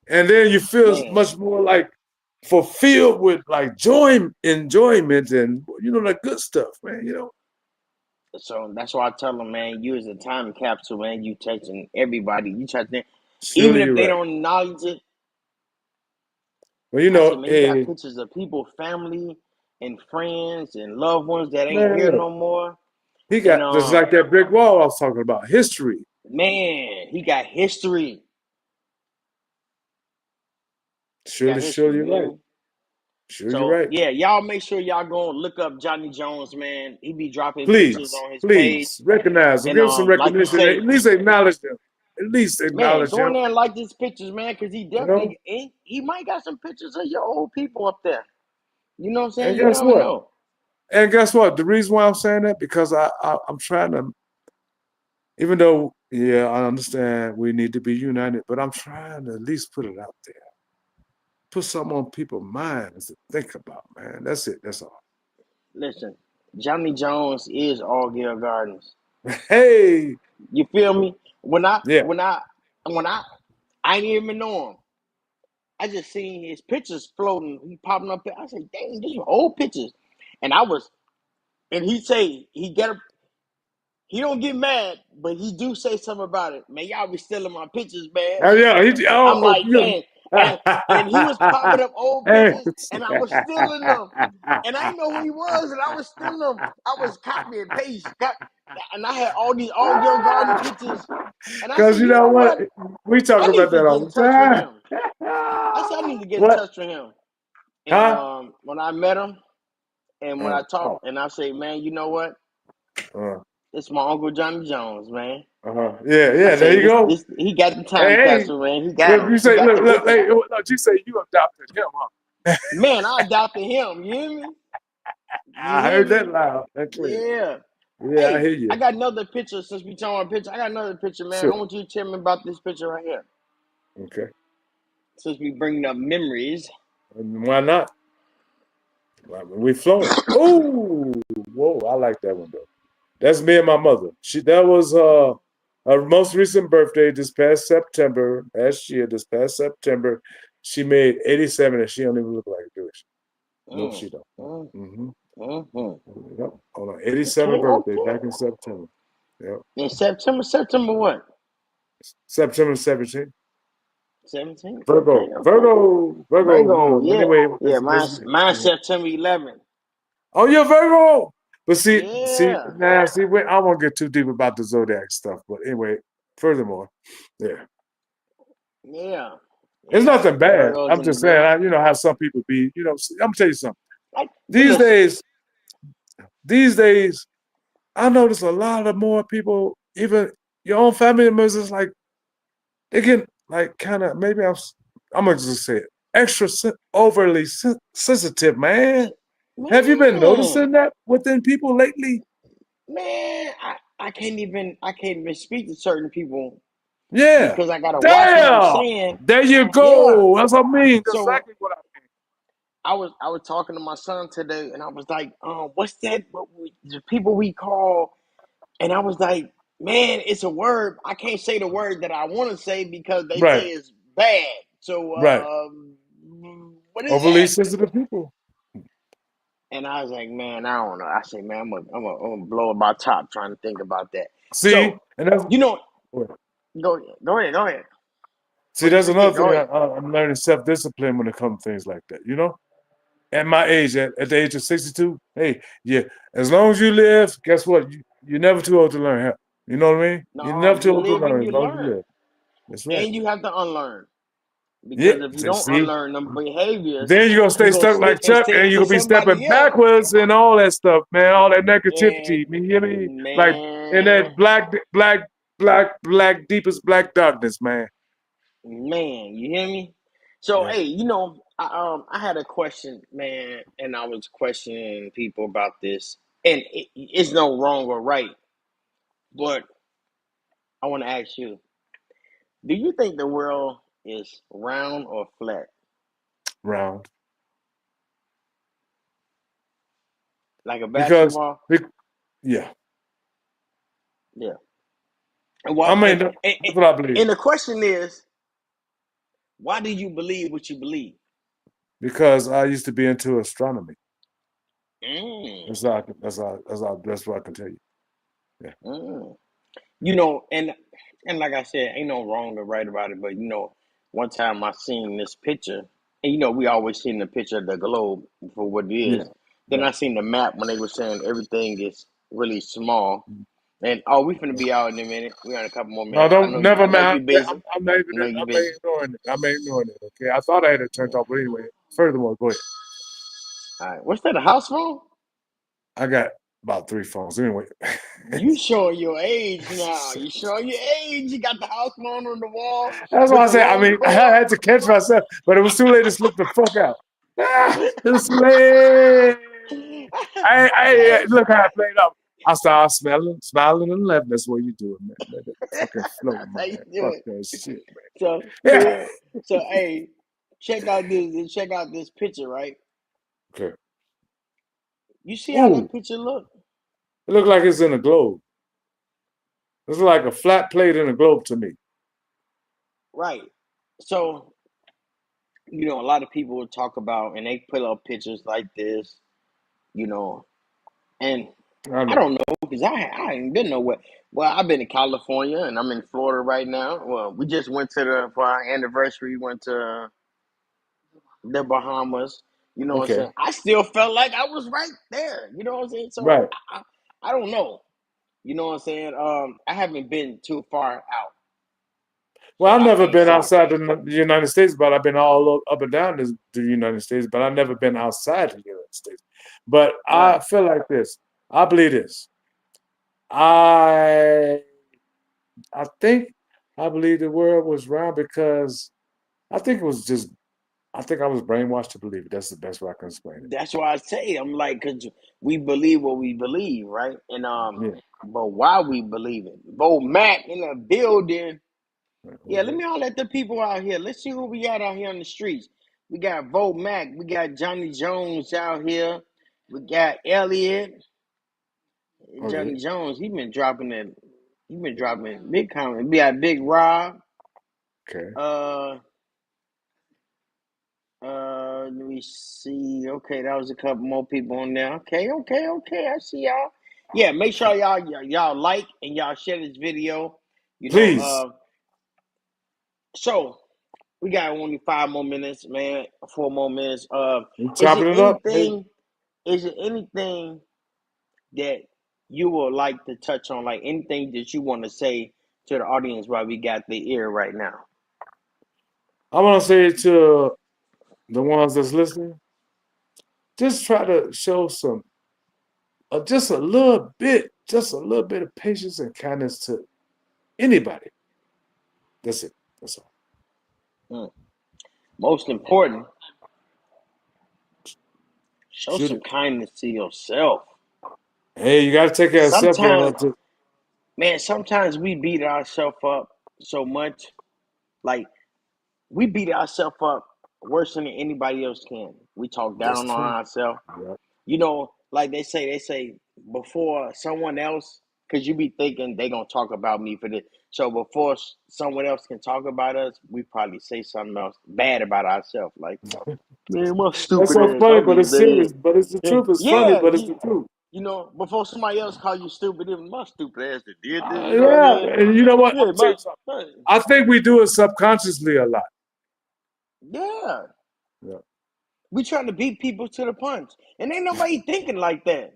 And then you feel Man, much more like fulfilled with like enjoyment and that good stuff, man. so that's why I tell them, man, you as a time capsule, man. You touching everybody. You touching, even Surely if you're they right. don't acknowledge it. Well, I said, man, you got pictures of people, family, and friends and loved ones that ain't man, here look, no more. he And got just like that brick wall I was talking about, history. man, he got history. He got Surely history, you're right. man. Sure you're So right. yeah, y'all make sure y'all go and look up Johnny Jones, man. He be dropping pictures Please, on his page. please recognize them. And Give them some like you recognition. say, At least acknowledge them. At least man, acknowledge go in them. there and like these pictures, man, because he You know? definitely he might got some pictures of your old people up there. You know what I'm And saying? You guess never what? know. And guess what? The reason why I'm saying that, because I'm trying to, even though, yeah, I understand we need to be united, but I'm trying to at least put it out there. Put something on people's minds to think about, man. That's it. That's all. Listen, Johnny Jones is all Gill Gardens. Hey, You feel me? When I yeah. when I when I didn't even know him. I just seen his pictures floating. He popping up there. I said, "Dang, these are old pictures." And he say he get a, he don't get mad, but he do say something about it. Man, y'all be stealing my pictures, man. Oh, yeah. I'm like, Yeah. dang. and he was popping up old Hey. pictures, and I was stealing them. And I didn't know who he was, and I was stealing them. I was copy and paste, and I had all these All-Girl Garden pictures. And I Because said, you you know know what? what? We talk I about need to that get all in the touch with time. him. I said, I need to get in What? touch with him. And Huh? when I met him, and when I Oh. talked, and I say, man, you know what? Uh, It's my Uncle Johnny Jones, man. Yeah, I there say you go. this he got the time Hey, capsule, man. He got look, him. you He say, got the look, pictures. hey, look, you say you adopted him, huh? Man, I adopted him. You hear me? You I hear heard that me? loud and clear. Yeah. Yeah, I Hey, hear I you. got another picture since we talking about picture. I got another picture, man. I Sure. want you to tell me about this picture right here. Okay. Since we bringing up memories. And why not? We flowing. Oh, whoa! I like that one though. That's me and my mother. That was her most recent birthday this past September. Last year, this past September, she made 87, and she don't even look like a Jewish. Nope, Mm, she don't. mm, Mm-hmm. mm-hmm. Yep. On her 87th Okay, birthday okay. back in September. Yep. In September what? September 17th. 17th. Okay, Virgo. okay. Virgo. Virgo, Virgo. yeah. Anyway, Yeah, mine's yeah. September 11th. Oh, you're Virgo. But Yeah. I won't get too deep about the zodiac stuff. But anyway, furthermore, yeah, Yeah. it's Yeah. nothing bad. Virgo's I'm in the just saying, building. you know how some people be. You know, I'm gonna tell you something. But These listen, days, these days, I notice a lot of more people, even your own family members, is like they get like kind of maybe I'm gonna just say it extra overly sensitive, man. Have you been man, noticing that within people lately? I can't even speak to certain people Yeah. because I gotta watch what I'm Damn. saying. There you Yeah. go. That's what I mean. That's So exactly what I mean. I was talking to my son today, and I was like, what's that? The people we call, and I was like, man, it's a word. I can't say the word that I want to say because they say Right. it's bad. So Right. what is Overly that? sensitive people. And I was like, man, I don't know. I said, man, I'm gonna blow up my top trying to think about that. See, So, and that's you know, go ahead. see, What you that's say? Yeah, another go thing. ahead. I'm learning self-discipline when it comes to things like that. You know, at my age, at the age of 62, hey, yeah, as long as you live, guess what? You're never too old to learn help. You know what I mean? You're No, never too you old to live and learn as you long as you learn, live. That's right. and you have to unlearn Yeah. because if you don't See, unlearn them behaviors, then you're gonna you're stay gonna stuck slip like and Chuck, stay and you're into gonna be stepping somebody else. backwards and all that stuff, man. All that negativity. And You hear me? Like in that man, black deepest black darkness, man. man, you hear me? So, Yeah. hey, I had a question, man, and I was questioning people about this, and it's no wrong or right, but I want to ask you: do you think the world is round or flat, Round. like a Because basketball? bec- yeah. Yeah. I Well, mean that's what I believe. and the question is, why do you believe what you believe? Because I used to be into astronomy. Mm, That's what I can tell you. Yeah. mm. You know, and like I said, ain't no wrong or right about it, but one time I seen this picture, and we always seen the picture of the globe for what it Yeah. is. Then Right. I seen the map when they were saying everything is really small. And we finna be out in a minute. We got a couple more No, minutes. don't I never know mind. you busy. I'm not even I know you I'm busy. ignoring it. I'm ignoring it. Okay. I thought I had it turned off, but anyway. Furthermore, go ahead. All right, what's that? A house phone? I got about 3 phones. Anyway. You showing your age now. You showing your age. You got the house phone on the wall That's why with I the said, I long mean, I cord. had to catch myself, but it was too late to slip the fuck out. It was too late. Hey, Look how I played up. I started smiling and laughing. That's what you do, man. Let it fucking flow, that's how you man. do Fuck it. that shit, So man. Yeah. yeah. So hey, check out this picture, right? Okay. You see how Ooh, that picture look? it looked like it's in a globe. It's like a flat plate in a globe to me. Right. So, a lot of people will talk about and they put up pictures like this, you know, and I I know. don't know because I ain't been nowhere. Well, I've been in California and I'm in Florida right now. Well, we just went for our anniversary. We went to the Bahamas. You know what I'm Okay. saying? I still felt like I was right there. You know what I'm saying? So Right. I don't know. You know what I'm saying? I haven't been too far out, Well, so I've I never can't been say. outside the United States, but I've been all up and down the United States, but I've never been outside the United States. But I Right. feel like this. I believe this. I I think I believe the world was round because I think it was just I think I was brainwashed to believe it. That's the best way I can explain it. That's why I say I'm like, cause we believe what we believe, right? And Yeah. but why we believe it? Bo Mac in the building. Yeah, let Mhm. me all let the people out here. Let's see who we got out here on the streets. We got Bo Mac. We got Johnny Jones out here. We got Elliot. Okay. Johnny Jones. He been dropping it. He been dropping big comment. We got Big Rob. Okay. Uh, let me see. Okay, that was a couple more people on there. Okay. I see y'all. Yeah, make sure y'all like and y'all share this video. You know, Please. so we got only 5 more minutes, man. 4 more minutes. We Is chopping it it up. Hey, anything? Is it anything that you would like to touch on? Like anything that you want to say to the audience while we got the ear right now? I want to say to the ones that's listening, just try to show some, just a little bit of patience and kindness to anybody. That's it. That's all. Mm. Most important, show Shoot some it. kindness to yourself. Hey, you got to take care of yourself, Sometimes, brother. man, sometimes we beat ourselves up so much. Like we beat ourselves up worse than anybody else can. We talk That's down on true. ourselves. Yeah. You know, like they say before someone else, because you be thinking they gonna talk about me for this. So before someone else can talk about us, we probably say something else bad about ourselves. Like, man, what That's stupid so ass, funny, I'll but be it's dead. serious. But it's the truth. It's funny, Yeah, but it's the truth. you know, before somebody else call you stupid, even my stupid ass that did this. You know what I'm Yeah, saying? and you know what? I'm Yeah, gonna tell you something. my I think we do it subconsciously a lot. yeah. Yeah. We trying to beat people to the punch, and ain't nobody thinking like that.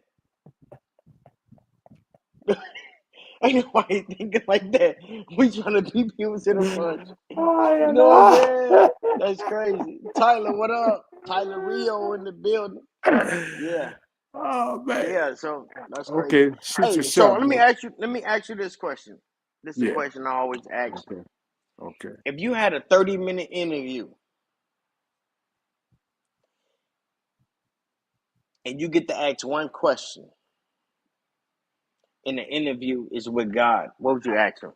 Ain't nobody thinking like that. We trying to beat people to the punch. Oh, You you know what I'm saying? know. That's crazy. Tyler, what up? Tyler Rio in the building. Yeah, Oh man. yeah. So that's crazy. Okay, shoot your Hey, so shot, let me bro. ask you. Let me ask you this question. This is a Yeah. question I always ask. Okay. Okay. If you had a 30-minute interview and you get to ask one question, and the interview is with God, what would you ask him?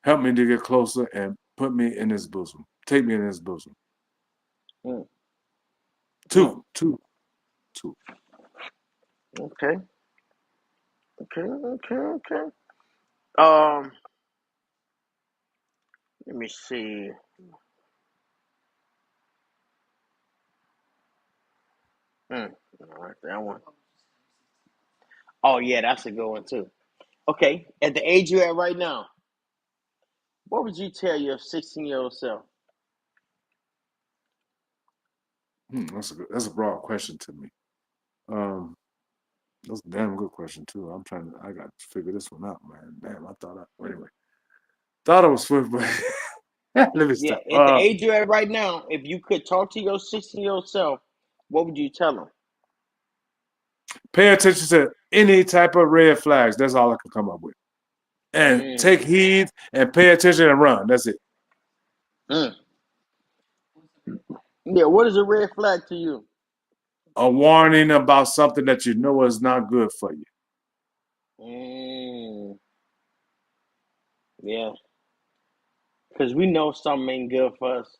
Help me to get closer and put me in his bosom. Take me in his bosom. Mm, mm, Two, two, two. okay, okay. Um, let me see. All right, that one. Oh yeah, that's a good one too. Okay, at the age you're at right now, what would you tell your 16-year-old self? That's a broad question to me. Um, that's a damn good question too. I got to figure this one out, man. Damn, anyway. Thought I was swift, but let me Yeah, stop. at the age you're at right now, if you could talk to your 16-year-old self, what would you tell him? Pay attention to any type of red flags. That's all I can come up with. And Mm, take heed and pay attention and run. That's it. mm. Yeah, what is a red flag to you? A warning about something that you know is not good for you. Mm, yeah, because we know something ain't good for us,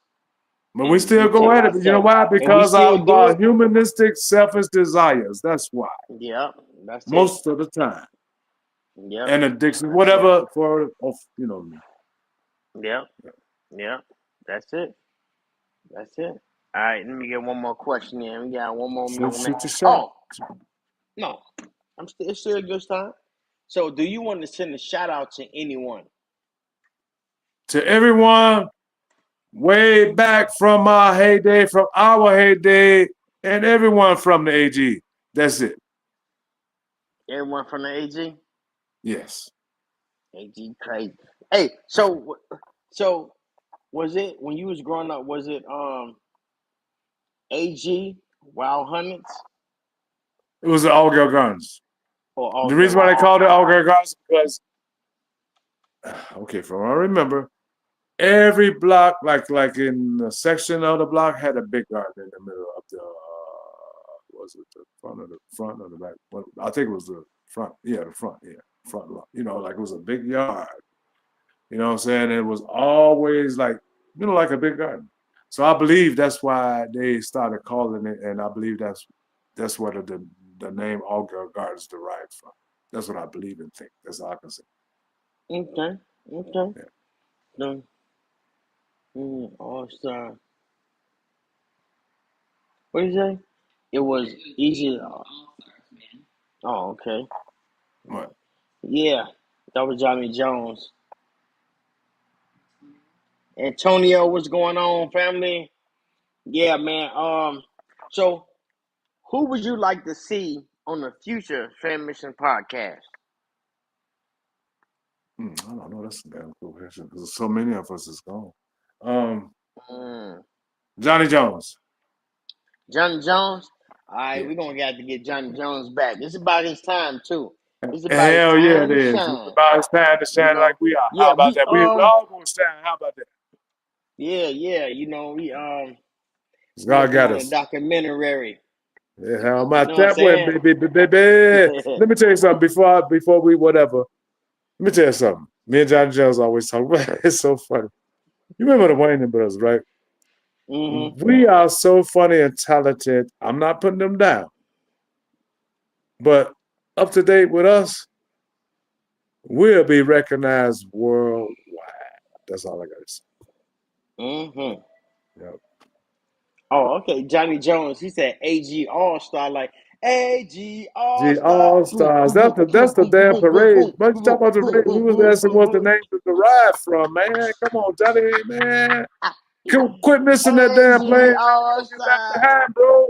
But we and still we go tell at it. You know ourselves, why? and we Because still of do our it. humanistic, selfish desires. That's why. Yeah, that's it. Most of the time. Yep, And addiction, that's it. whatever, you know me. Yep, yep, that's it. That's it. All right, let me get one more question in. We got 1 more minute, man. Shoot your shot. Oh, no. It's still a good time. So do you want to send a shout out to anyone? To everyone way back from our heyday, from our heyday, and everyone from the AG. That's it. Everyone from the AG? Yes. AG crazy. Hey, so was it when you was growing up? Was it AG Wild Hundreds It was the All Girl Guns. or The All reason Girl why they Guns? called it All Girl Guns is because, okay, from what I remember, every block, like in a section of the block, had a big garden in the middle of the. Was it the front or the back? Well, I think it was the front. Yeah, the front. Yeah, front. Like it was a big yard. You know what I'm saying? It was always like, like a big garden. So I believe that's why they started calling it, and I believe that's where the name All Girl Gardens derived from. That's what I believe and think. That's all I can say. Okay, okay. Yeah. No, All Star. What did you say? It was It was easy. All Stars, man. Oh, okay. What? Yeah, that was Johnny Jones. Antonio, what's going on, family? Yeah, man. So who would you like to see on the future Fammission Podcast? I don't know. That's a damn cool question because so many of us is gone. Um, Mm. Johnny Jones. Johnny Jones. All right, Yeah. we're gonna have to get Johnny Jones back. It's about his time too. It's about his Hell yeah, time it to is. It's shine. about it's time to You shine like know. we are. How Yeah, about we that? We all gonna shine. How about that? yeah. You know, we God working got on a us. documentary. Yeah, how You about know what I'm that way, saying? baby? Let me tell you something before we whatever. Let me tell you something. Me and Johnny Jones always talk about it. It's so funny. You remember the Wayne brothers, right? Mm-hmm. We are so funny and talented. I'm not putting them down. But up to date with us, we'll be recognized worldwide. That's all I got to say. Mm-hmm. Yep. Oh, okay. Johnny Jones. He said AG All Star, like AG All Gee, Star. All Stars. That's the damn parade. But you talk about the parade. We was asking what's the name to derive from, man. Come on, Johnny, man. Quit missing that damn plane, AG man. All Don't get left Star. behind, bro.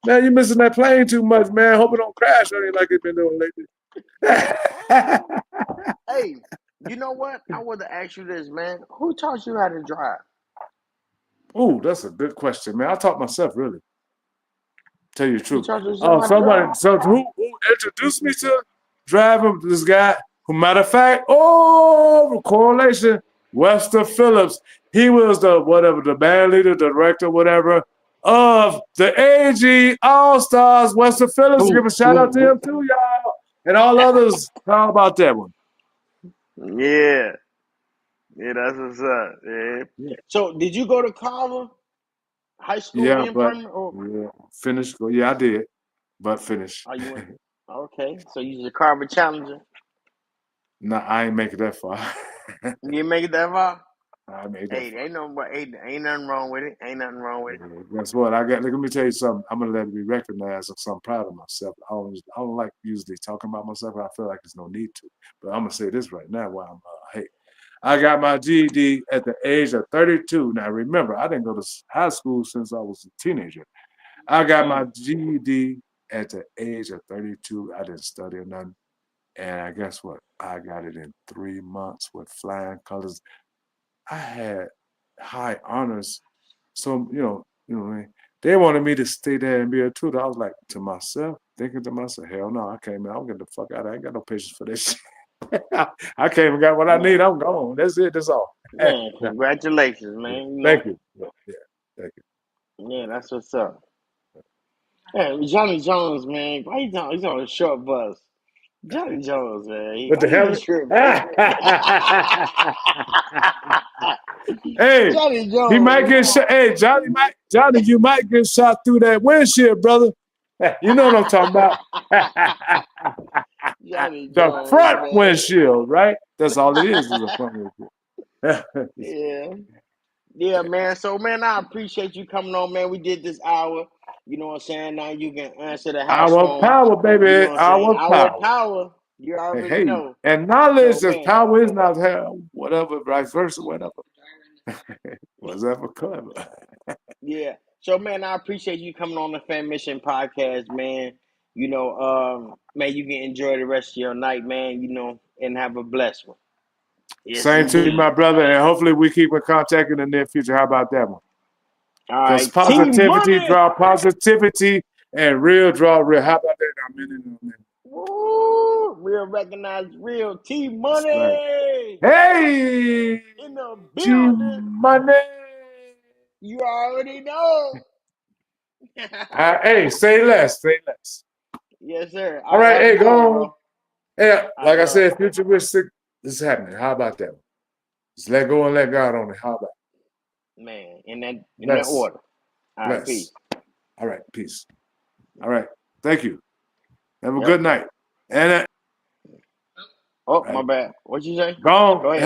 Man, you missing that plane too much, man. Hope it don't crash on you like it's been doing lately. Hey, you know what? I want to ask you this, man. Who taught you how to drive? Ooh, that's a good question, man. I taught myself, really. Tell you the You truth. taught yourself Oh, how to drive? so who introduced me to driving? This guy, who, matter of fact, correlation, Wester Phillips. He was the band leader, director, whatever, of the AG All Stars. Wester Phillips, give Boom, a shout out boom, to him too, y'all, and all others. How about that one? boom. Yeah. Yeah, that's what's up. Yeah. Yeah, So, did you go to Carver High School yeah, in but primary? Or yeah, finish. Yeah, I did, but finish. are you in? Okay. So, you was a Carver Challenger? No, I ain't make it that far. You didn't make it that far? I made that Hey, far. ain't nothing wrong with it. Ain't nothing wrong with it. Guess what? Let me tell you something. I'm gonna let it be recognized, so I'm proud of myself. I don't like usually talking about myself. I feel like there's no need to, but I'm gonna say this right now. While hey, I got my GED at the age of 32. Now remember, I didn't go to high school since I was a teenager. I got my GED at the age of 32. I didn't study or nothing, and I guess what? I got it in 3 months with flying colors. I had high honors. So, what I mean? They wanted me to stay there and be a tutor. I was like, to myself, thinking to myself, hell no, I came in. I'm getting the fuck out. I ain't got no patience for this shit. I came and got what I need. Man, I'm gone. That's it. That's all. man, Yeah, congratulations, man. You know, thank you. Yeah, thank you. yeah, that's what's up. Hey, Johnny Jones, man, why he's on a short bus? Johnny Jones, man, With why the you helmet. tripping? Hey, Johnny he might Jones. get shot. Hey, Johnny, you might get shot through that windshield, brother. You know what I'm talking about. Johnny The Jones, front man. windshield, right? That's all it is a front windshield. Yeah. Yeah, man. So, man, I appreciate you coming on, man. We did this hour. You know what I'm saying? Now you can answer the house Our phone. power, You know baby. what I'm saying? Our Our power. power. You Hey, already hey. know. And So, knowledge is man. power is not hell. Whatever, vice versa, whatever. The driver in the Was that for clever? Yeah. So, man, I appreciate you coming on the Fammission Podcast, man. Man, you can enjoy the rest of your night, man, and have a blessed one. Yes, Same to you, indeed. my brother, and hopefully we keep in contact in the near future. How about that one? All Because right. Team positivity Money. draw positivity and real draw real. How about that? I'm in. Woo! Real recognize real. Team Money. Right. Hey! In the Team building. Money! You already know. Hey, say less. Say less. Yes, sir. All right, hey, go on. bro. Hey, All like right, I said, futuristic. This is happening. How about that? Just let go and let God on it. How about man, in that Bless. order. All right, Bless. peace. All right, peace. All right, thank you. Have a Yep. good night. And Oh, right. my bad. What you say? Go on. Go ahead.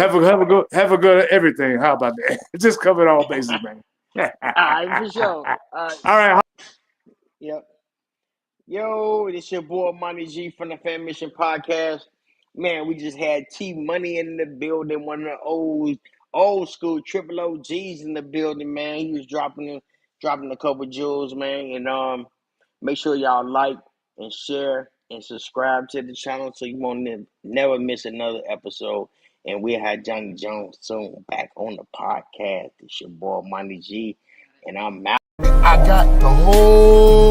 Have a good everything. How about that? Just covered all bases, man. All right, for sure. All right. Yep. Yo, this your boy Money G from the Fammission Podcast. Man, we just had T Money in the building, one of the old school triple OGs in the building, man. He was dropping a couple jewels, man. And make sure y'all like and share and subscribe to the channel so you won't never miss another episode. And we'll have Johnny Jones soon back on the podcast. It's your boy Money G, and I'm out. I got the whole